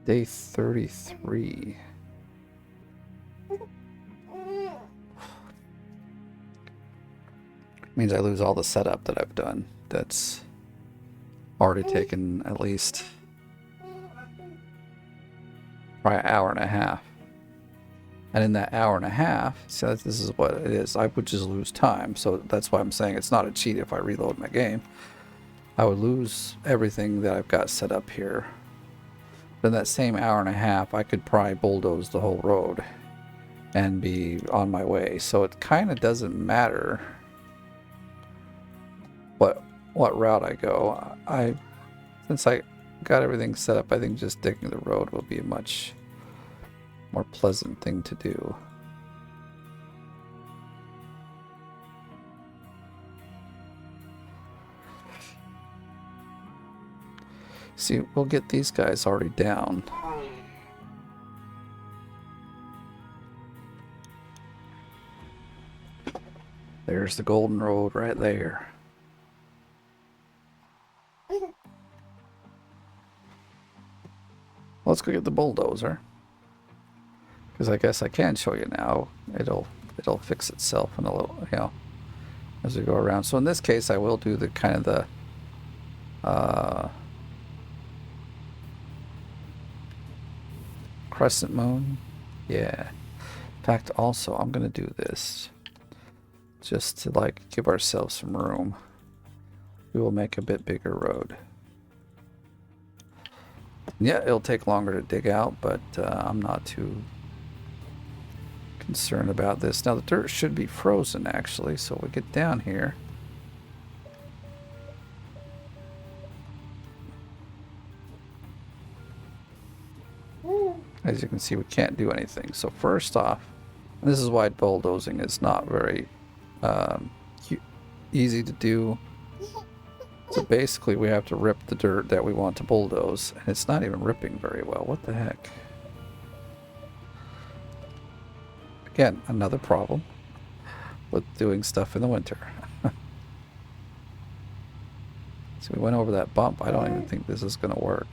day 33. Means I lose all the setup that I've done. That's already taken at least probably an hour and a half. And in that hour and a half, so this is what it is, I would just lose time. So that's why I'm saying it's not a cheat if I reload my game. I would lose everything that I've got set up here. But in that same hour and a half, I could probably bulldoze the whole road and be on my way. So it kind of doesn't matter what route I go. Since I got everything set up, I think just digging the road will be a much more pleasant thing to do. See, we'll get these guys already down. There's the golden road right there. Let's go get the bulldozer. Because I guess I can show you now. It'll fix itself in a little, as we go around. So in this case, I will do the kind of the crescent moon. Yeah. In fact, also, I'm going to do this just to, like, give ourselves some room. We will make a bit bigger road. Yeah, it'll take longer to dig out, but I'm not too concerned about this. Now the dirt should be frozen actually, so we get down here. As you can see, we can't do anything. So first off, this is why bulldozing is not very um, easy to do. So basically we have to rip the dirt that we want to bulldoze, and it's not even ripping very well. What the heck? Again, another problem with doing stuff in the winter. So we went over that bump. I don't even think this is going to work.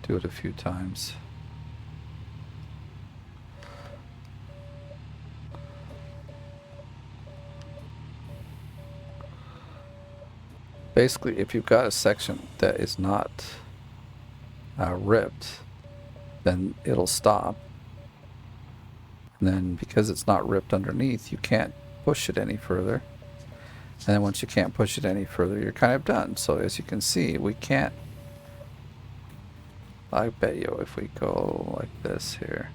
Do it a few times. Basically, if you've got a section that is not ripped, then it'll stop. And then because it's not ripped underneath, you can't push it any further. And then once you can't push it any further, you're kind of done. So as you can see, we can't. I bet you if we go like this here.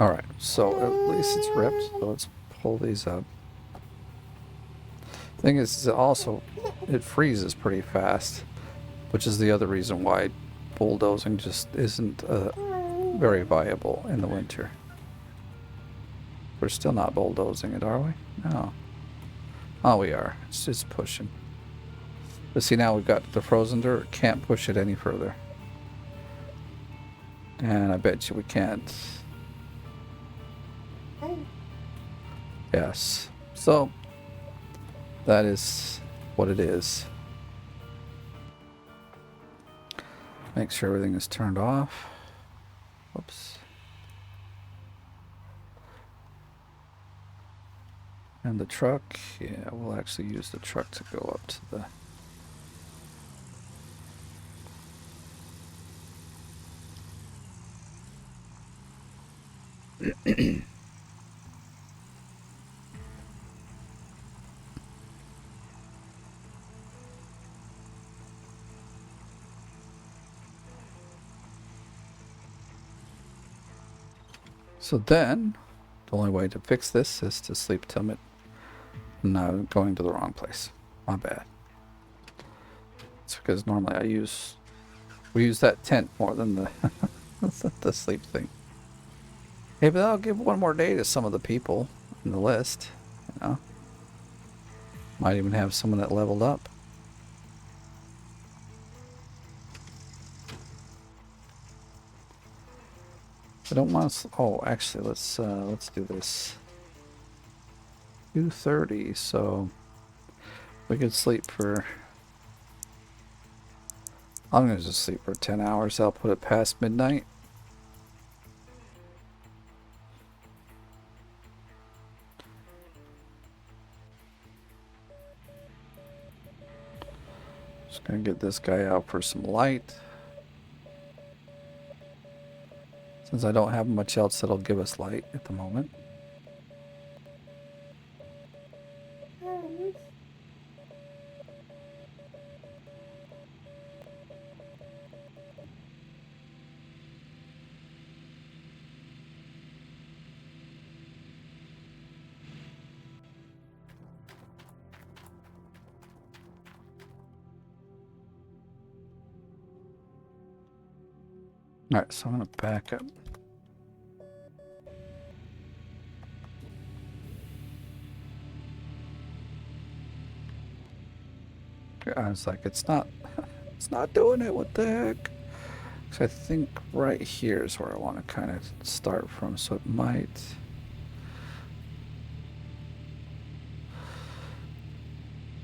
Alright, so at least it's ripped, so let's pull these up. Thing is also, it freezes pretty fast, which is the other reason why bulldozing just isn't very viable in the winter. We're still not bulldozing it, are we? No. Oh, we are. It's just pushing. But see, now we've got the frozen dirt. Can't push it any further. And I bet you we can't. Yes. So, that is what it is. Make sure everything is turned off. Whoops. And the truck, yeah, we'll actually use the truck to go up to the... So then, the only way to fix this is to sleep till mid. No, I'm going to the wrong place. My bad. It's because normally we use that tent more than the the sleep thing. Hey, but I'll give one more day to some of the people in the list. You know, might even have someone that leveled up. I don't want to. Oh, actually, let's do this. 2:30, so we could sleep for. I'm gonna just sleep for 10 hours. I'll put it past midnight. Just gonna get this guy out for some light. Since I don't have much else that'll give us light at the moment. Alright, so I'm gonna back up. I was like, it's not doing it. What the heck? So I think right here is where I want to kind of start from. So it might.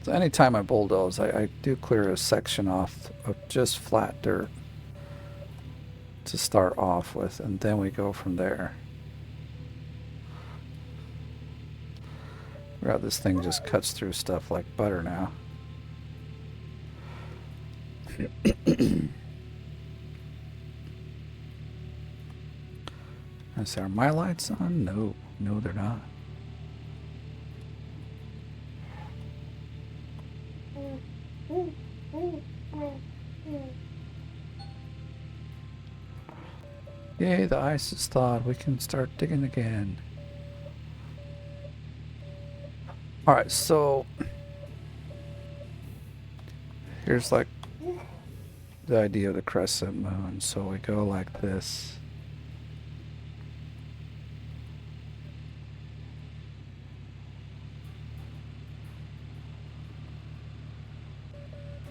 So anytime I bulldoze, I do clear a section off of just flat dirt. to start off with, and then we go from there. Wow, this thing just cuts through stuff like butter now. Are my lights on? No, no, they're not. Yay, the ice is thawed. We can start digging again. Alright, so here's like the idea of the crescent moon. So we go like this.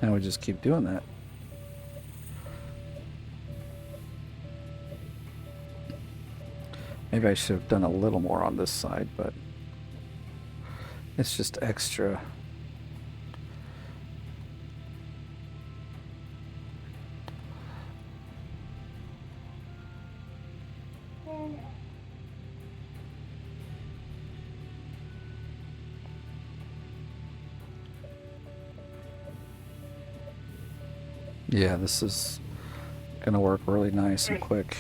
And we just keep doing that. Maybe I should have done a little more on this side, but it's just extra. Yeah, this is gonna work really nice and quick.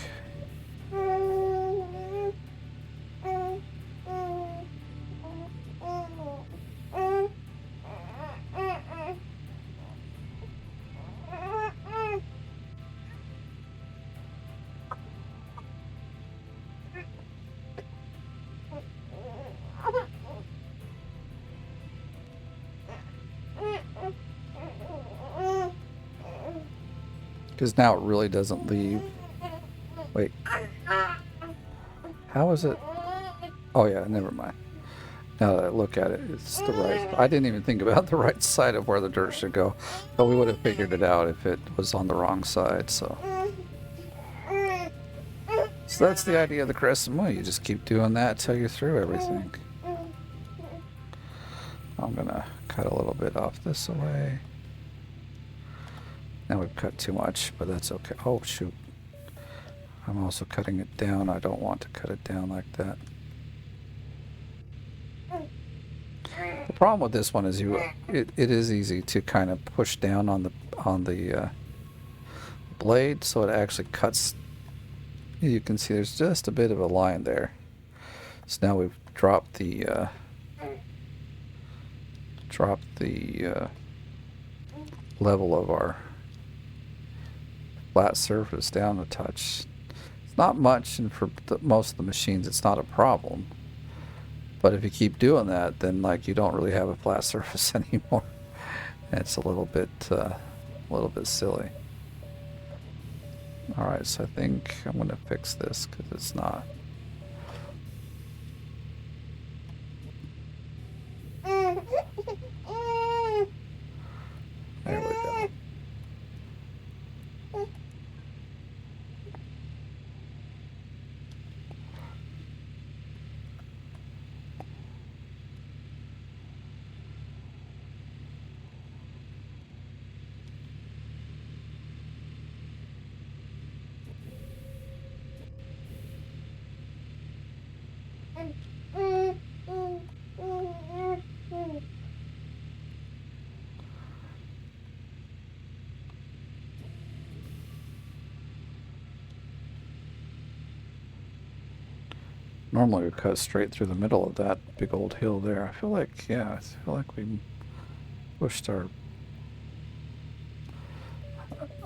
Because now it really doesn't leave. Wait. How is it? Oh yeah, never mind. Now that I look at it, it's the right. I didn't even think about the right side of where the dirt should go. But we would have figured it out if it was on the wrong side, so. So that's the idea of the crescent moon. You just keep doing that until you're through everything. I'm gonna cut a little bit off this away. Now we've cut too much, but that's okay. Oh, shoot. I'm also cutting it down. I don't want to cut it down like that. The problem with this one is it is easy to kind of push down on the blade, so it actually cuts. You can see there's just a bit of a line there. So now we've dropped the level of our flat surface down a touch. It's not much, and for most of the machines it's not a problem. But if you keep doing that, then like you don't really have a flat surface anymore. And it's a little bit silly. All right, so I think I'm going to fix this because it's not. There we go. Normally we cut straight through the middle of that big old hill there. I feel like, yeah, I feel like we pushed our...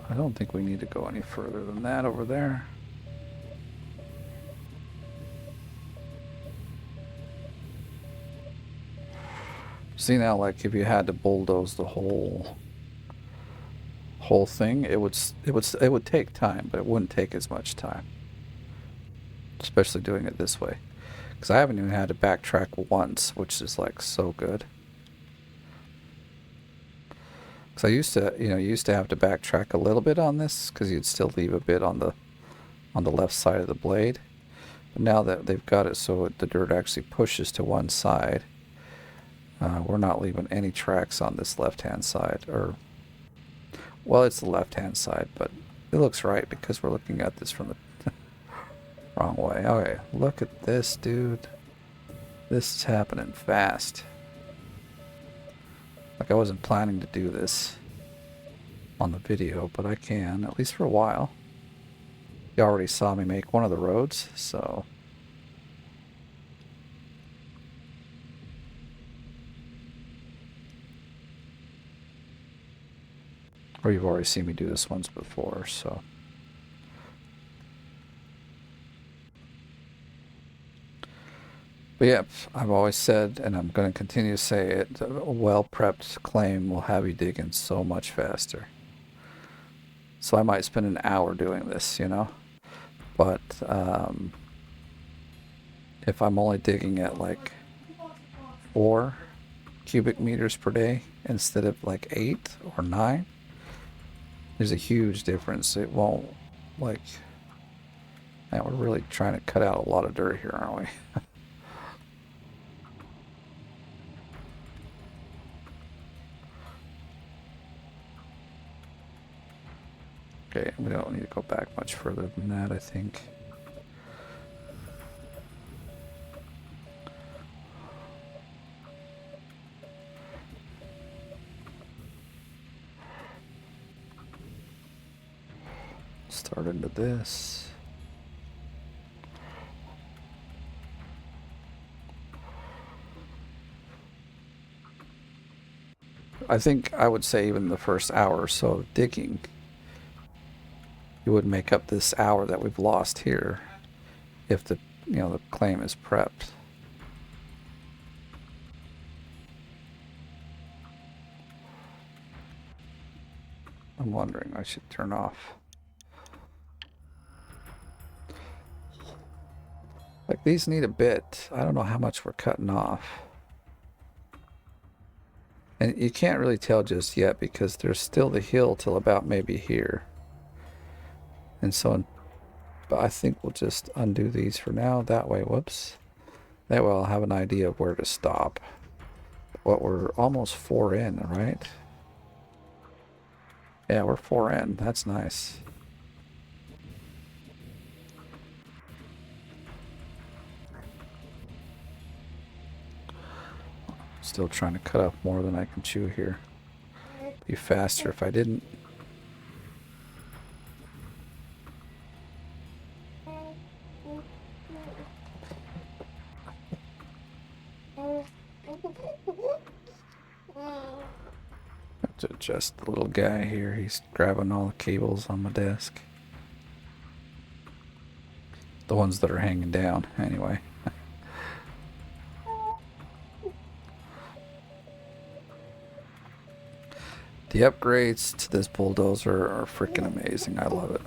I don't think we need to go any further than that over there. See now, like if you had to bulldoze the whole thing, it would take time, but it wouldn't take as much time. Especially doing it this way, because I haven't even had to backtrack once, which is like so good. Because I used to, you used to have to backtrack a little bit on this, because you'd still leave a bit on the left side of the blade. But now that they've got it so the dirt actually pushes to one side, we're not leaving any tracks on this left-hand side, or well, it's the left-hand side, but It looks right because we're looking at this from the wrong way. Okay, look at this, dude. This is happening fast. Like I wasn't planning to do this on the video, but I can, at least for a while. You already saw me make one of the roads, so... Or you've already seen me do this once before, so... But yeah, I've always said, and I'm going to continue to say it, a well-prepped claim will have you digging so much faster. So I might spend an hour doing this, you know? But if I'm only digging at like 4 cubic meters per day instead of like 8 or 9, there's a huge difference. It won't, like... Man, we're really trying to cut out a lot of dirt here, aren't we? Okay, we don't need to go back much further than that, I think. Start into this. I think I would say even the first hour or so of digging, it would make up this hour that we've lost here if the the claim is prepped. I'm wondering, I should turn off. Like these need a bit. I don't know how much we're cutting off. And you can't really tell just yet because there's still the hill till about maybe here. And so, but I think we'll just undo these for now. That way, whoops. That way I'll have an idea of where to stop. What, we're almost 4 in, right? Yeah, we're 4 in. That's nice. Still trying to cut off more than I can chew here. Be faster if I didn't. Have to adjust the little guy here. He's grabbing all the cables on my desk. The ones that are hanging down, anyway. The upgrades to this bulldozer are freaking amazing. I love it.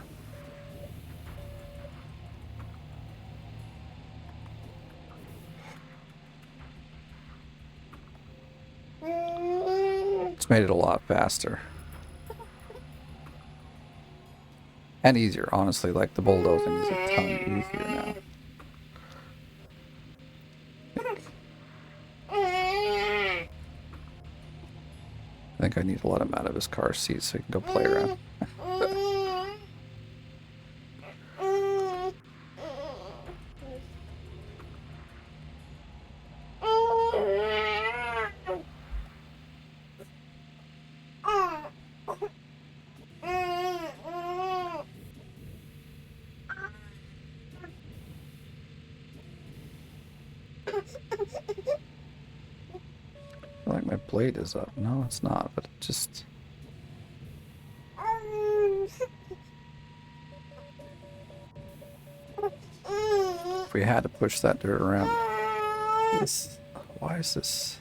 It's made it a lot faster. And easier, honestly. Like the bulldozing is a ton easier now. I think I need to let him out of his car seat so he can go play around. I feel like my blade is up. No, it's not, but it just... If we had to push that dirt around... This... Why is this...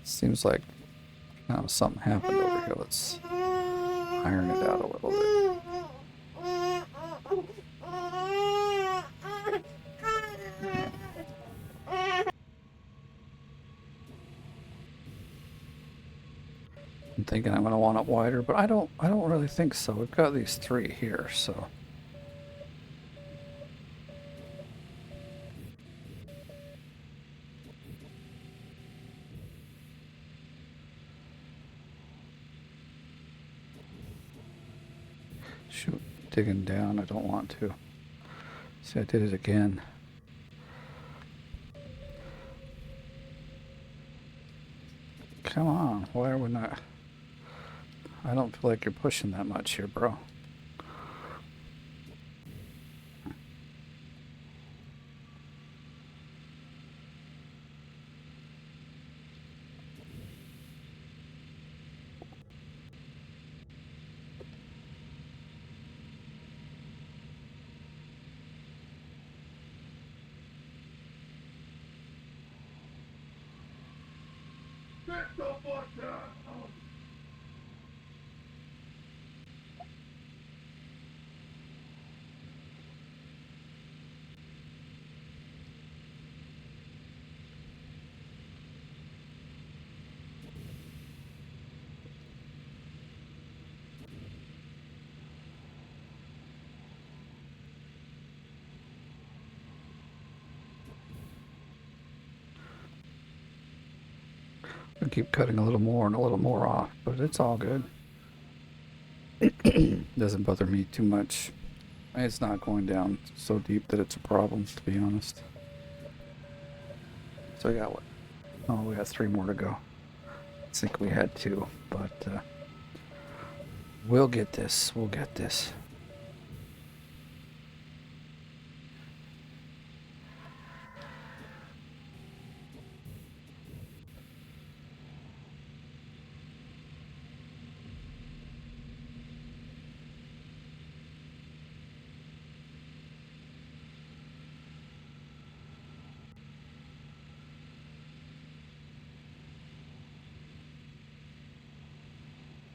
Seems like something happened over here. Let's iron it out a little bit. I'm thinking I'm gonna want it wider, but I don't really think so. We've got these 3 here, so... Shoot, digging down. I don't want to. See, I did it again. Come on, why are we not? I don't feel like you're pushing that much here, bro. I keep cutting a little more and a little more off, but it's all good. Doesn't bother me too much. It's not going down so deep that it's a problem, to be honest. So yeah, what? Oh, we got 3 more to go. I think we had 2, but we'll get this. We'll get this.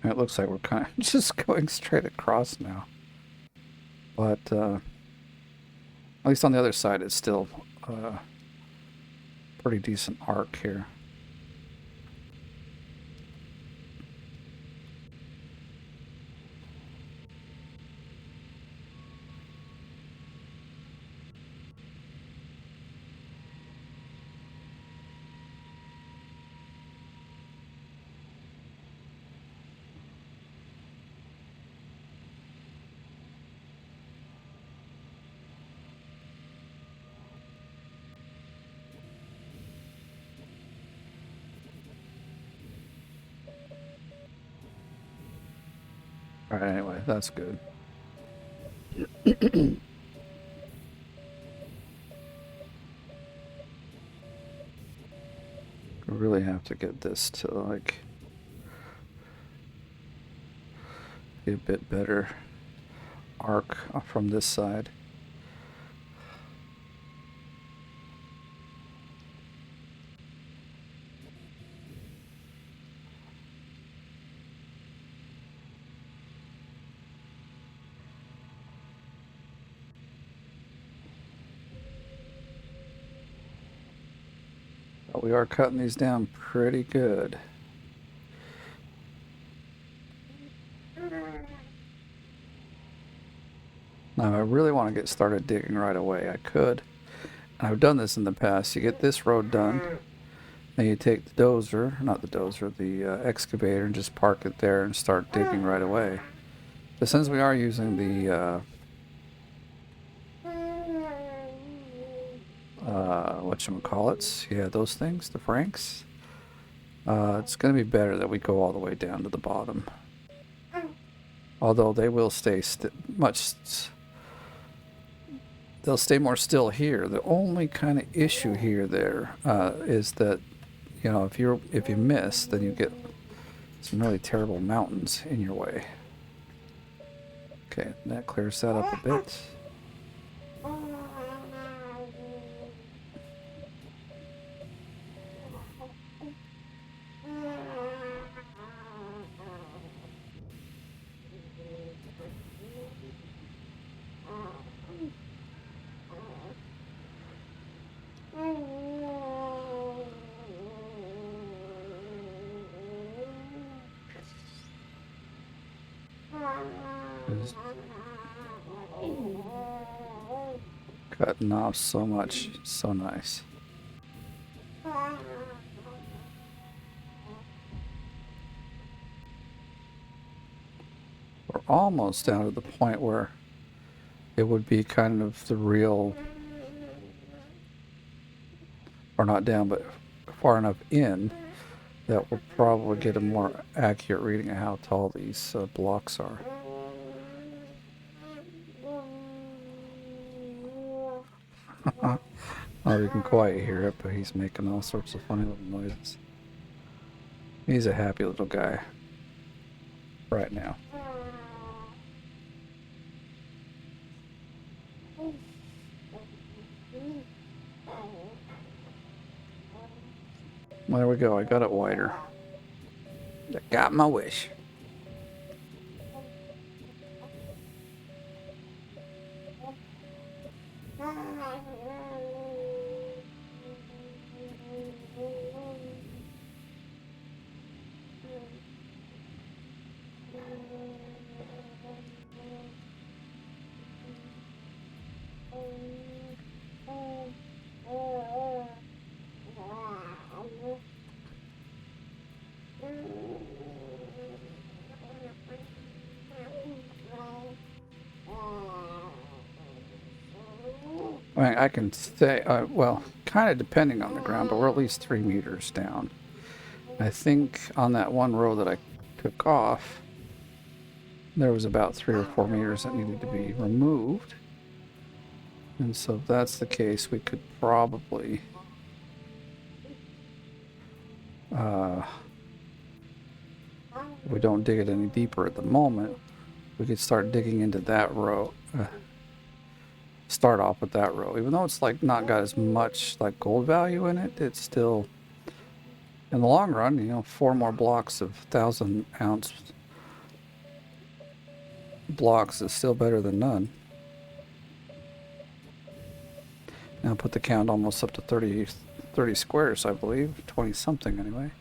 It looks like we're kind of just going straight across now. But at least on the other side, it's still pretty decent arc here. Alright, anyway, that's good. We really have to get this to, like, be a bit better arc from this side. But we are cutting these down pretty good. Now, I really want to get started digging right away. I could. And I've done this in the past. You get this road done, then you take the dozer, not the dozer, the excavator, and just park it there and start digging right away. But since we are using the whatchamacallits, yeah, those things, the Franks, it's going to be better that we go all the way down to the bottom. Although they will stay they'll stay more still here. The only kind of issue here is that, you know, if you miss, then you get some really terrible mountains in your way. Okay, that clears that up a bit. Cutting off so much, so nice. We're almost down to the point where it would be kind of the real, or not down, but far enough in that will probably get a more accurate reading of how tall these blocks are. Oh, you can quite hear it, but he's making all sorts of funny little noises. He's a happy little guy right now. Well, there we go. I got it wider. I got my wish. I mean, I can say, well, kind of depending on the ground, but we're at least 3 meters down. I think on that one row that I took off, there was about 3 or 4 meters that needed to be removed. And so if that's the case, we could probably if we don't dig it any deeper at the moment, we could start digging into that row. Start off with that row. Even though it's like not got as much like gold value in it, it's still, in the long run, you know, 4 more blocks of 1,000-ounce blocks is still better than none. Now put the count almost up to 30 squares, I believe. 20 something anyway.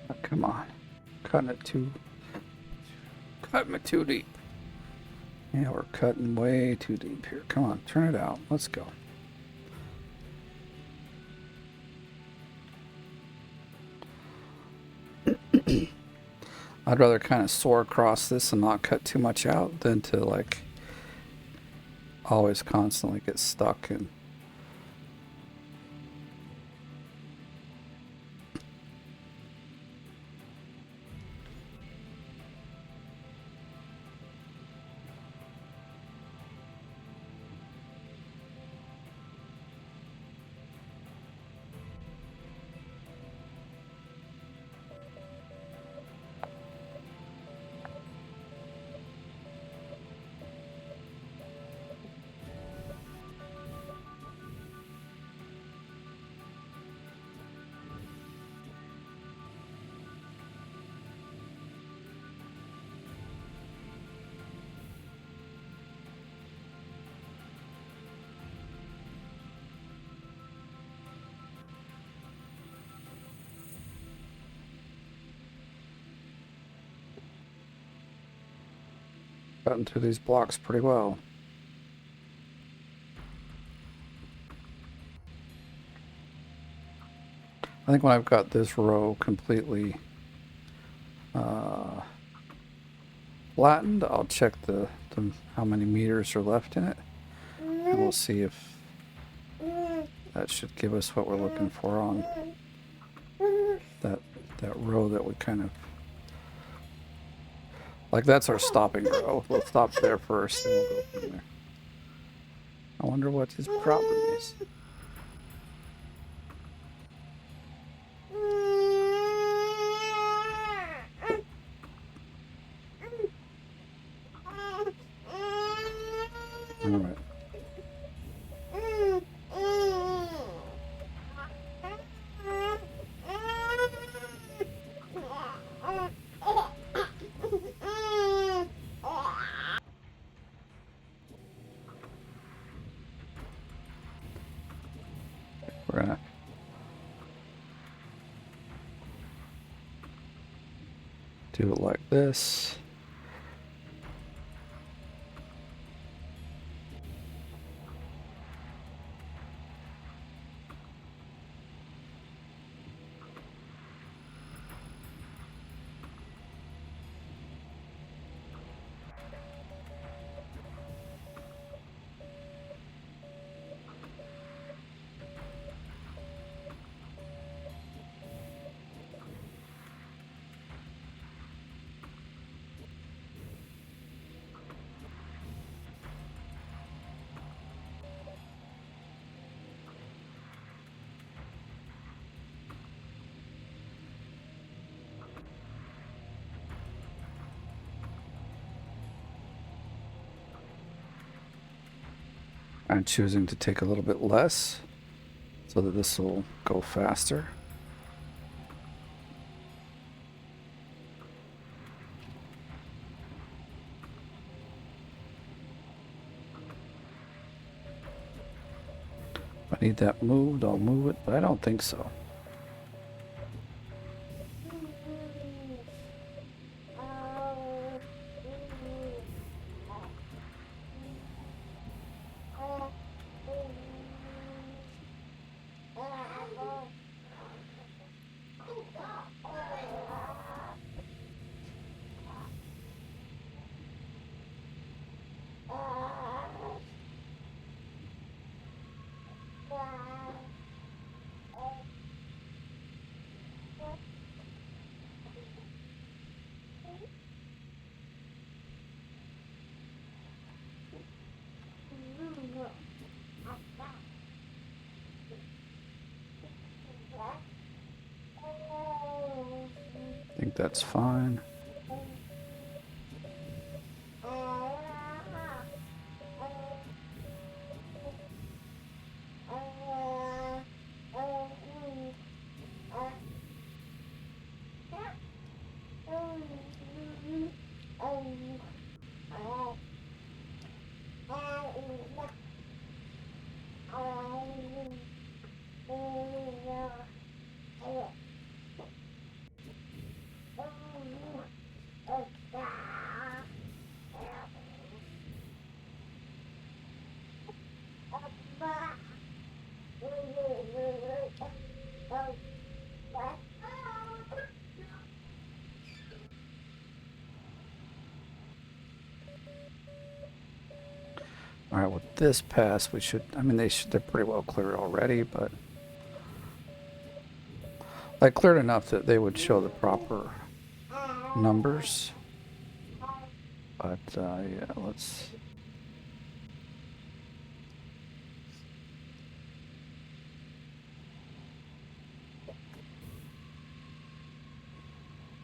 Oh, come on. Cutting it too deep. Yeah, we're cutting way too deep here. Come on, turn it out. Let's go. I'd rather kind of soar across this and not cut too much out than to like always constantly get stuck in. Gotten through these blocks pretty well. I think when I've got this row completely flattened, I'll check the how many meters are left in it, and we'll see if that should give us what we're looking for on that row that we kind of like. That's our stopping row. We'll stop there first, and we'll go from there. I wonder what his problem is. All right. We're gonna do it like this. I'm choosing to take a little bit less so that this will go faster. If I need that moved, I'll move it, but I don't think so. I think that's fine. All right, with this pass, we should, I mean, they're pretty well cleared already, but I cleared enough that they would show the proper numbers. But yeah, let's.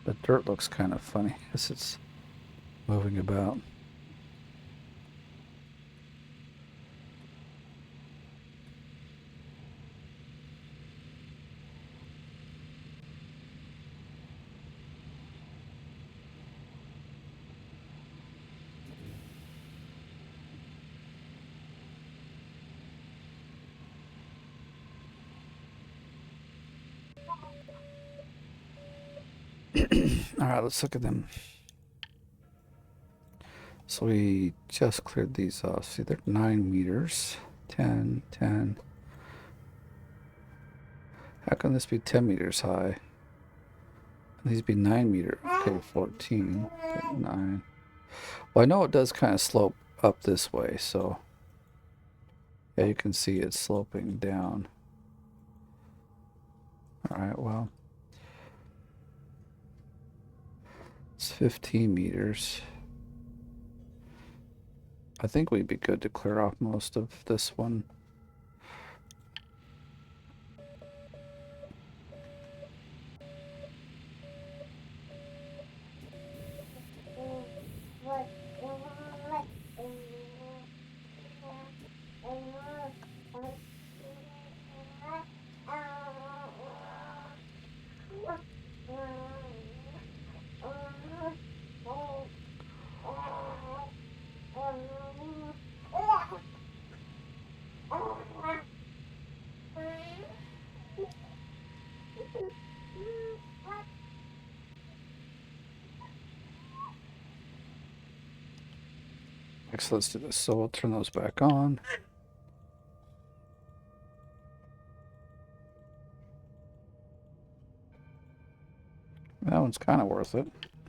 The dirt looks kind of funny as it's moving about. All right, let's look at them. So we just cleared these off. See, they're 9 meters. 10, 10. How can this be 10 meters high? These be 9 meter. Okay, 14. 9. Well, I know it does kind of slope up this way, so yeah, you can see it's sloping down. All right, well, it's 15 meters. I think we'd be good to clear off most of this one. So let's do this. So we'll turn those back on. That one's kind of worth it.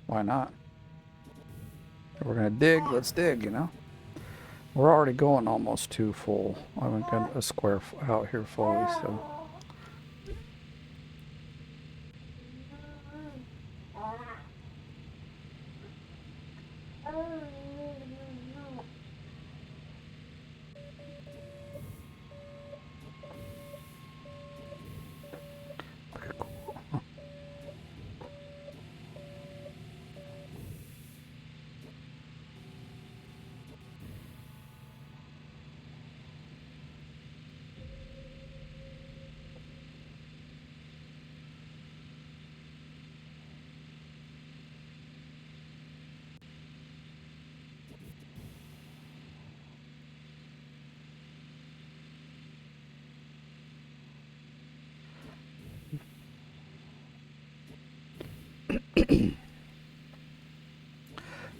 Why not? If we're gonna dig, let's dig, you know? We're already going almost 2 full. I haven't got a square out here fully, so.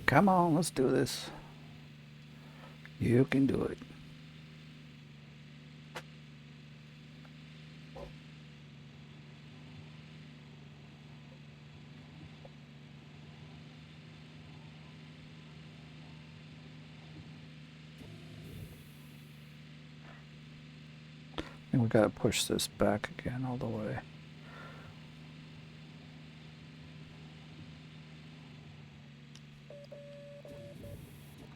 Come on, let's do this. You can do it. And we gotta push this back again all the way.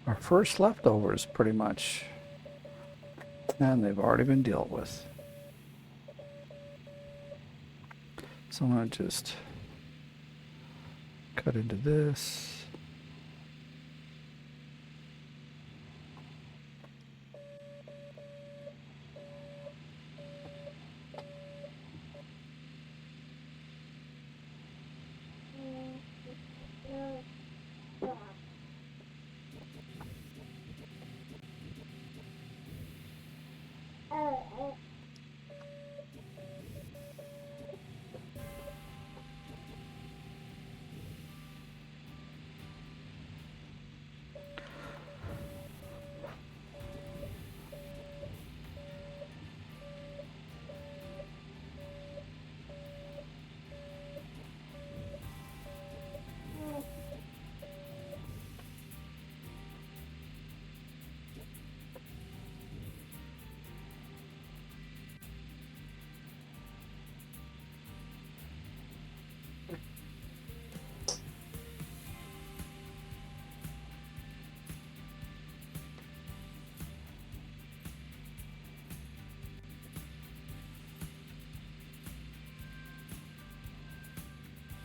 Our first leftovers, pretty much. And they've already been dealt with. So I'm gonna just cut into this.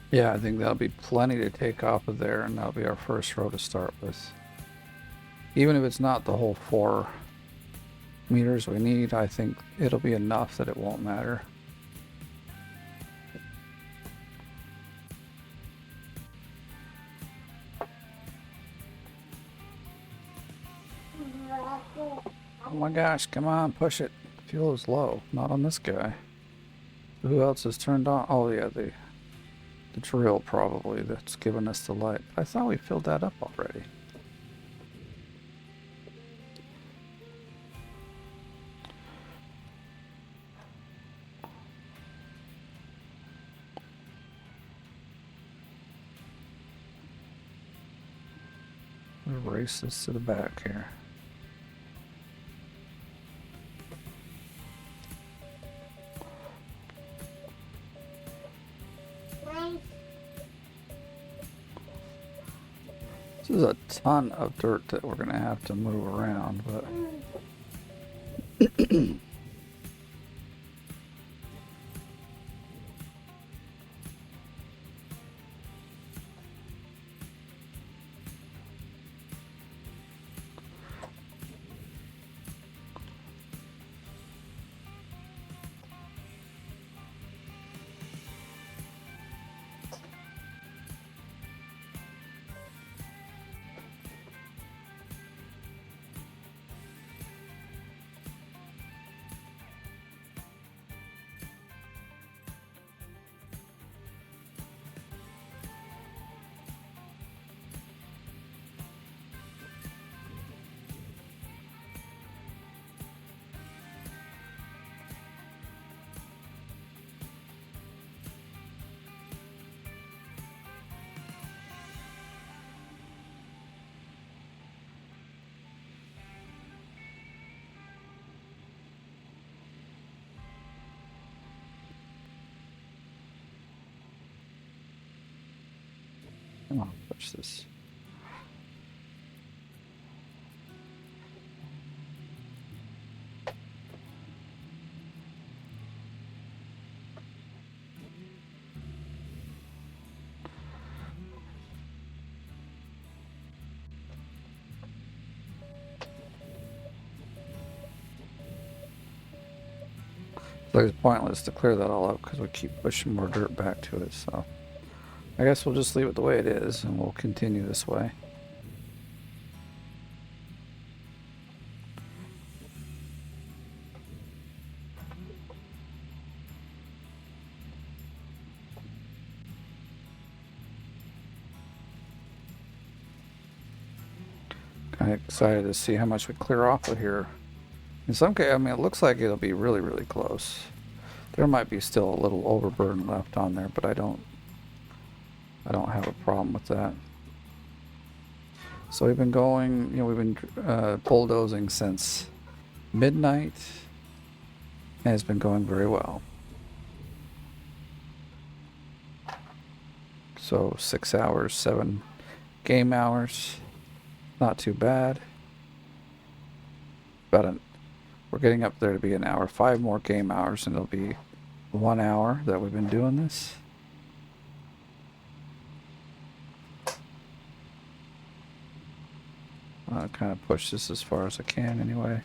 Yeah, I think that'll be plenty to take off of there, and that'll be our first row to start with. Even if it's not the whole 4 meters we need, I think it'll be enough that it won't matter. Oh my gosh, come on, push it. Fuel is low, not on this guy. Who else is turned on? Oh yeah, the drill probably that's giving us the light. I thought we filled that up already. Erase this to the back here. This is a ton of dirt that we're going to have to move around, but come on, push this. So it's pointless to clear that all up because we keep pushing more dirt back to it, so I guess we'll just leave it the way it is and we'll continue this way. I'm excited to see how much we clear off of here. In some case, I mean, it looks like it'll be really, really close. There might be still a little overburden left on there, but I don't have a problem with that. So we've been going, we've been bulldozing since midnight, and it's been going very well. So 6 hours, 7 game hours, not too bad. We're getting up there to be an hour, 5 more game hours, and it'll be 1 hour that we've been doing this. I'll kind of push this as far as I can anyway.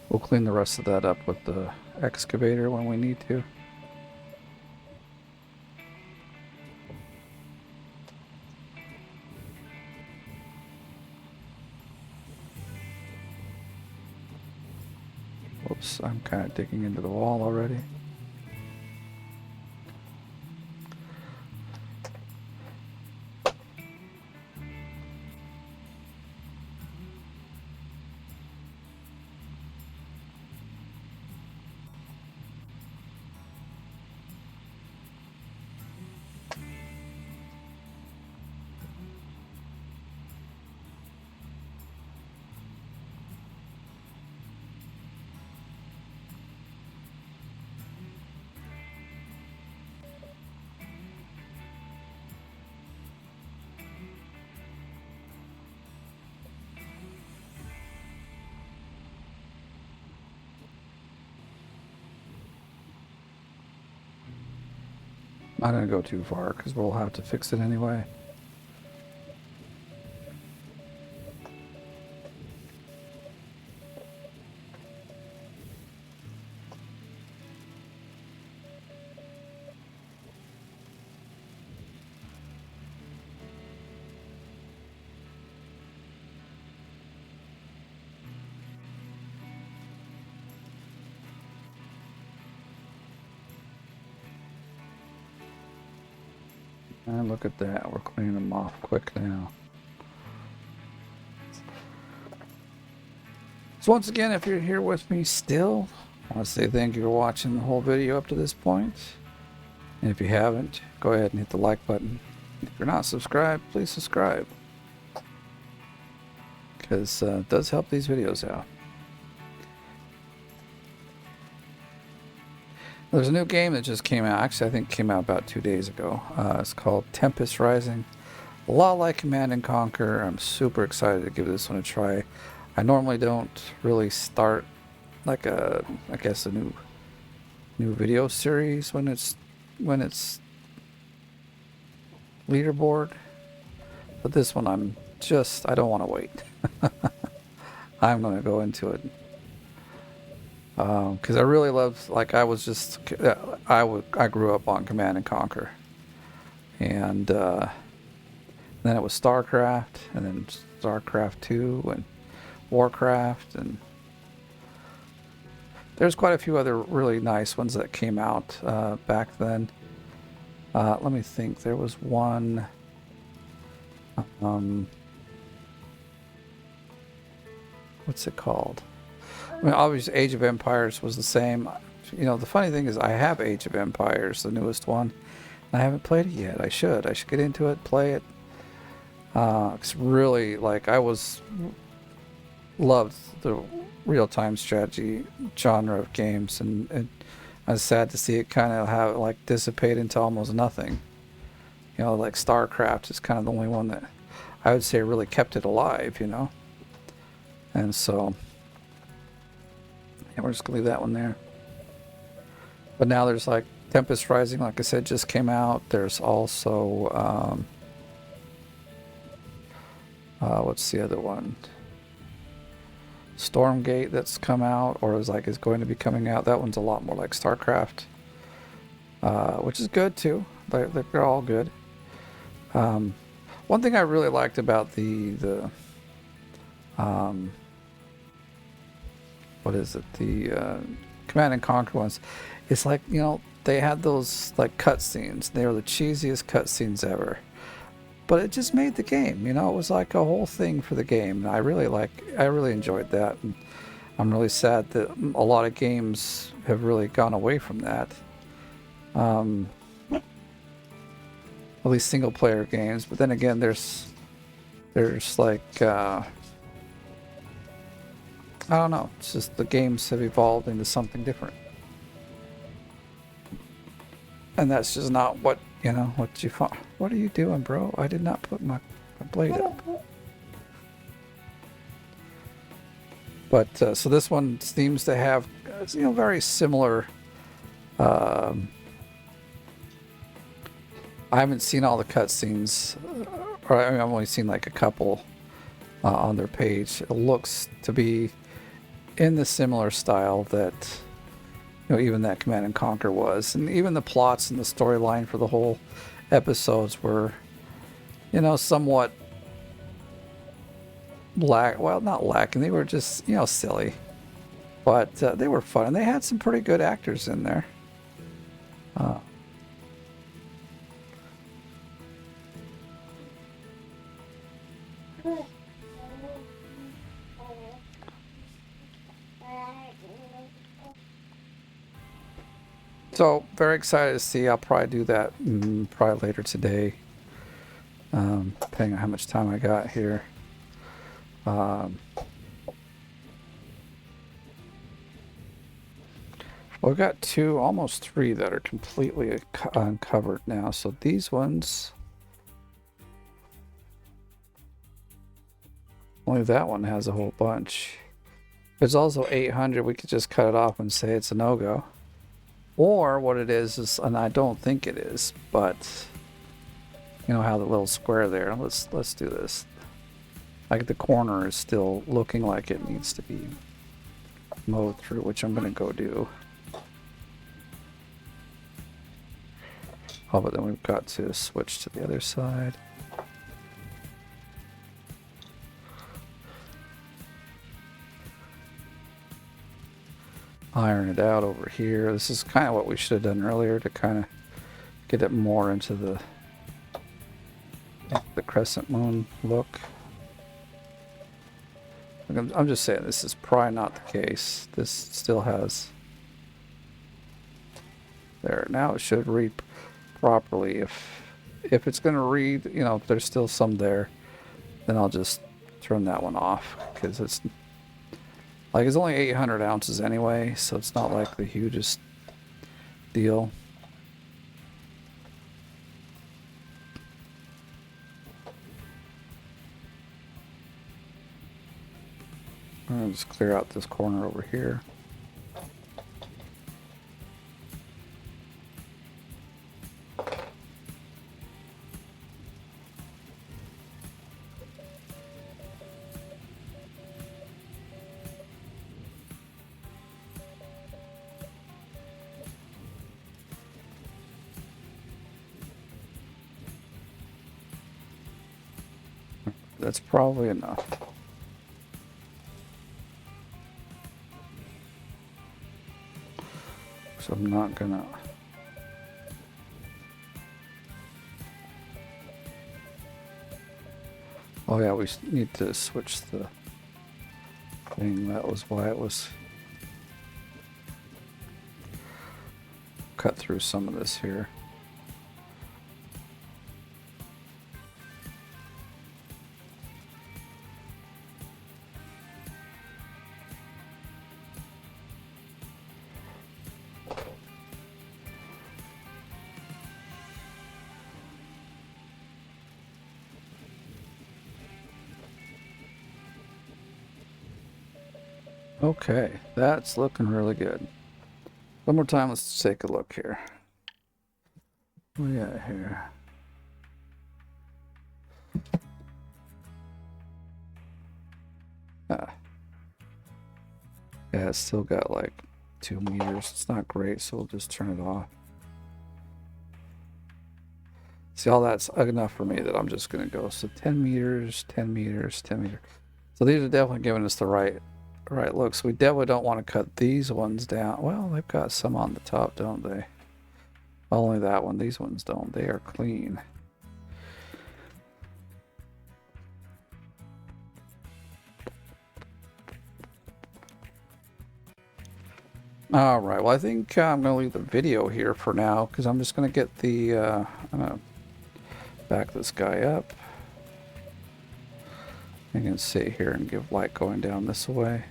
We'll clean the rest of that up with the excavator when we need to. Whoops, I'm kind of digging into the wall already. Not gonna go too far because we'll have to fix it anyway. And look at that, we're cleaning them off quick now. So once again, if you're here with me still, I want to say thank you for watching the whole video up to this point. And if you haven't, go ahead and hit the like button. If you're not subscribed, please subscribe, because it does help these videos out. There's a new game that just came out. Actually, I think it came out about 2 days ago. It's called Tempest Rising. A lot like Command and Conquer. I'm super excited to give this one a try. I normally don't really start like I guess a new video series when it's leaderboard. But this one I don't want to wait. I'm gonna go into it. Because I really loved, like I grew up on Command and Conquer, and then it was StarCraft, and then StarCraft 2 and Warcraft, and there's quite a few other really nice ones that came out back then. Let me think. There was one. What's it called? I mean, obviously, Age of Empires was the same. The funny thing is, I have Age of Empires, the newest one, and I haven't played it yet. I should get into it, play it. It's really, like, loved the real-time strategy genre of games, and I was sad to see it kind of have like dissipate into almost nothing. Like StarCraft is kind of the only one that I would say really kept it alive. And so. We're just gonna leave that one there. But now there's like Tempest Rising, like I said, just came out. There's also what's the other one? Stormgate that's come out, or is going to be coming out. That one's a lot more like StarCraft, which is good too. They're all good. One thing I really liked about the what is it? The Command and Conquer ones. It's like, you know, they had those like cutscenes. They were the cheesiest cutscenes ever. But it just made the game, you know, it was like a whole thing for the game. And I really enjoyed that. And I'm really sad that a lot of games have really gone away from that. At least single player games. But then again, there's like, I don't know. It's just the games have evolved into something different. And that's just not what, you know, what you find. What are you doing, bro? I did not put my blade up. But, so this one seems to have, you know, very similar, I haven't seen all the cutscenes, or I mean, I've only seen like a couple on their page. It looks to be in the similar style that, you know, even that Command and Conquer was. And even the plots and the storyline for the whole episodes were, you know, somewhat not lacking. They were just, you know, silly. But they were fun. And they had some pretty good actors in there. So, very excited to see. I'll probably do that probably later today. Depending on how much time I got here. Well, we've got two, almost three that are completely uncovered now. So these ones, only that one has a whole bunch. There's also 800. We could just cut it off and say it's a no-go. Or what it is, and I don't think it is, but you know how the little square there. Let's do this. Like the corner is still looking like it needs to be mowed through, which I'm gonna go do. Oh, but then we've got to switch to the other side. Iron it out over here. This is kind of what we should have done earlier to kind of get it more into the crescent moon look. I'm just saying this is probably not the case. This still has... There, now it should read properly. If it's going to read, you know, if there's still some there, then I'll just turn that one off, because it's like, it's only 800 ounces anyway, so it's not like the hugest deal. I'm gonna just clear out this corner over here. That's probably enough. So I'm not gonna... Oh yeah, we need to switch the thing. That was why it was cut through some of this here. Okay, that's looking really good. One more time, let's take a look here. What do we got here? Yeah, it's still got like 2 meters. It's not great, so we'll just turn it off. See, all that's enough for me that I'm just going to go. So 10 meters, 10 meters, 10 meters. So these are definitely giving us the right right look. So we definitely don't want to cut these ones down. Well, they've got some on the top, don't they? Only that one. These ones don't. They are clean. All right. Well, I think I'm going to leave the video here for now because I'm just going to get the. I'm going to back this guy up. You can sit here and give light going down this way.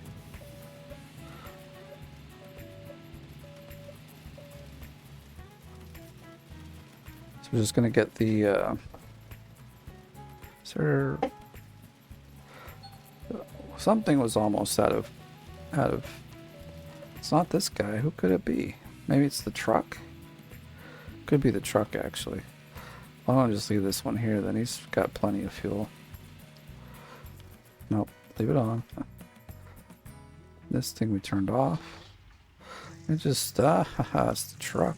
So we're just going to get the. Sir, something was almost out of. It's not this guy. Who could it be? Maybe it's the truck. Could be the truck actually. Why don't I just leave this one here? Then he's got plenty of fuel. Nope, leave it on. This thing we turned off. It just it's the truck.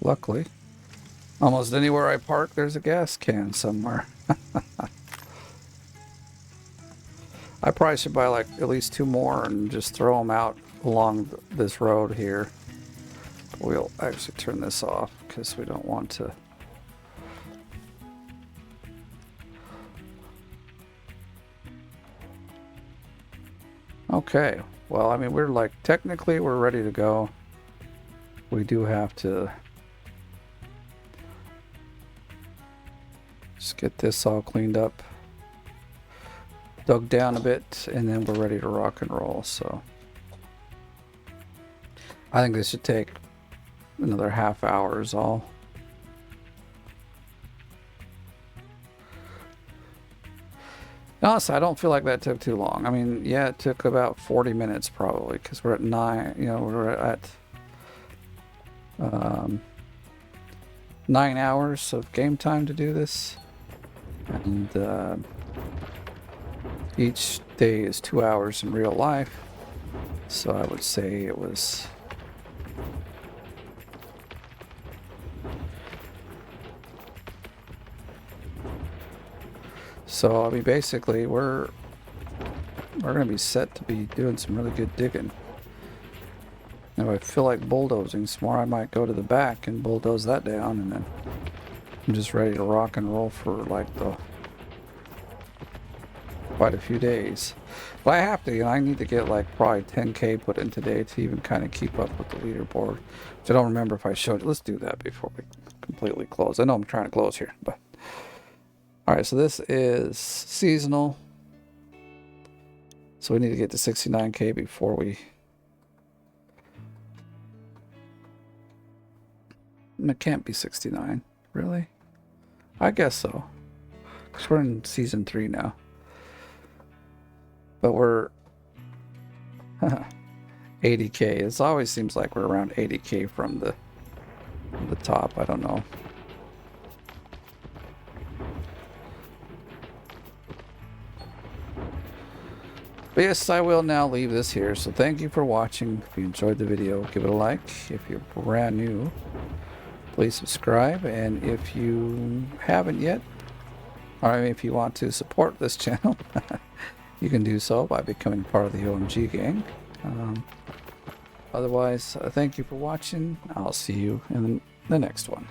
Luckily, almost anywhere I park, there's a gas can somewhere. I probably should buy like at least 2 more and just throw them out along this road here. We'll actually turn this off because we don't want to. Okay, well, I mean, we're like, technically we're ready to go. We do have to just get this all cleaned up, dug down a bit, and then we're ready to rock and roll. So I think this should take another half hour is all. Honestly, I don't feel like that took too long. I mean, yeah, it took about 40 minutes probably because we're at 9, you know, we're at 9 hours of game time to do this. And each day is 2 hours in real life. So I would say it was so I mean basically we're gonna be set to be doing some really good digging. Now I feel like bulldozing some more. I might go to the back and bulldoze that down, and then I'm just ready to rock and roll for like quite a few days. But I have to, you know, I need to get like probably 10K put in today to even kind of keep up with the leaderboard. Which I don't remember if I showed it. Let's do that before we completely close. I know I'm trying to close here, but alright, so this is seasonal. So we need to get to 69K before we... It can't be 69. Really? I guess so. Because we're in season 3 now. But we're... 80K. It always seems like we're around 80K from the top. I don't know. But yes, I will now leave this here. So thank you for watching. If you enjoyed the video, give it a like. If you're brand new, please subscribe. And if you haven't yet, or I mean, if you want to support this channel, you can do so by becoming part of the OMG gang. Otherwise, thank you for watching. I'll see you in the next one.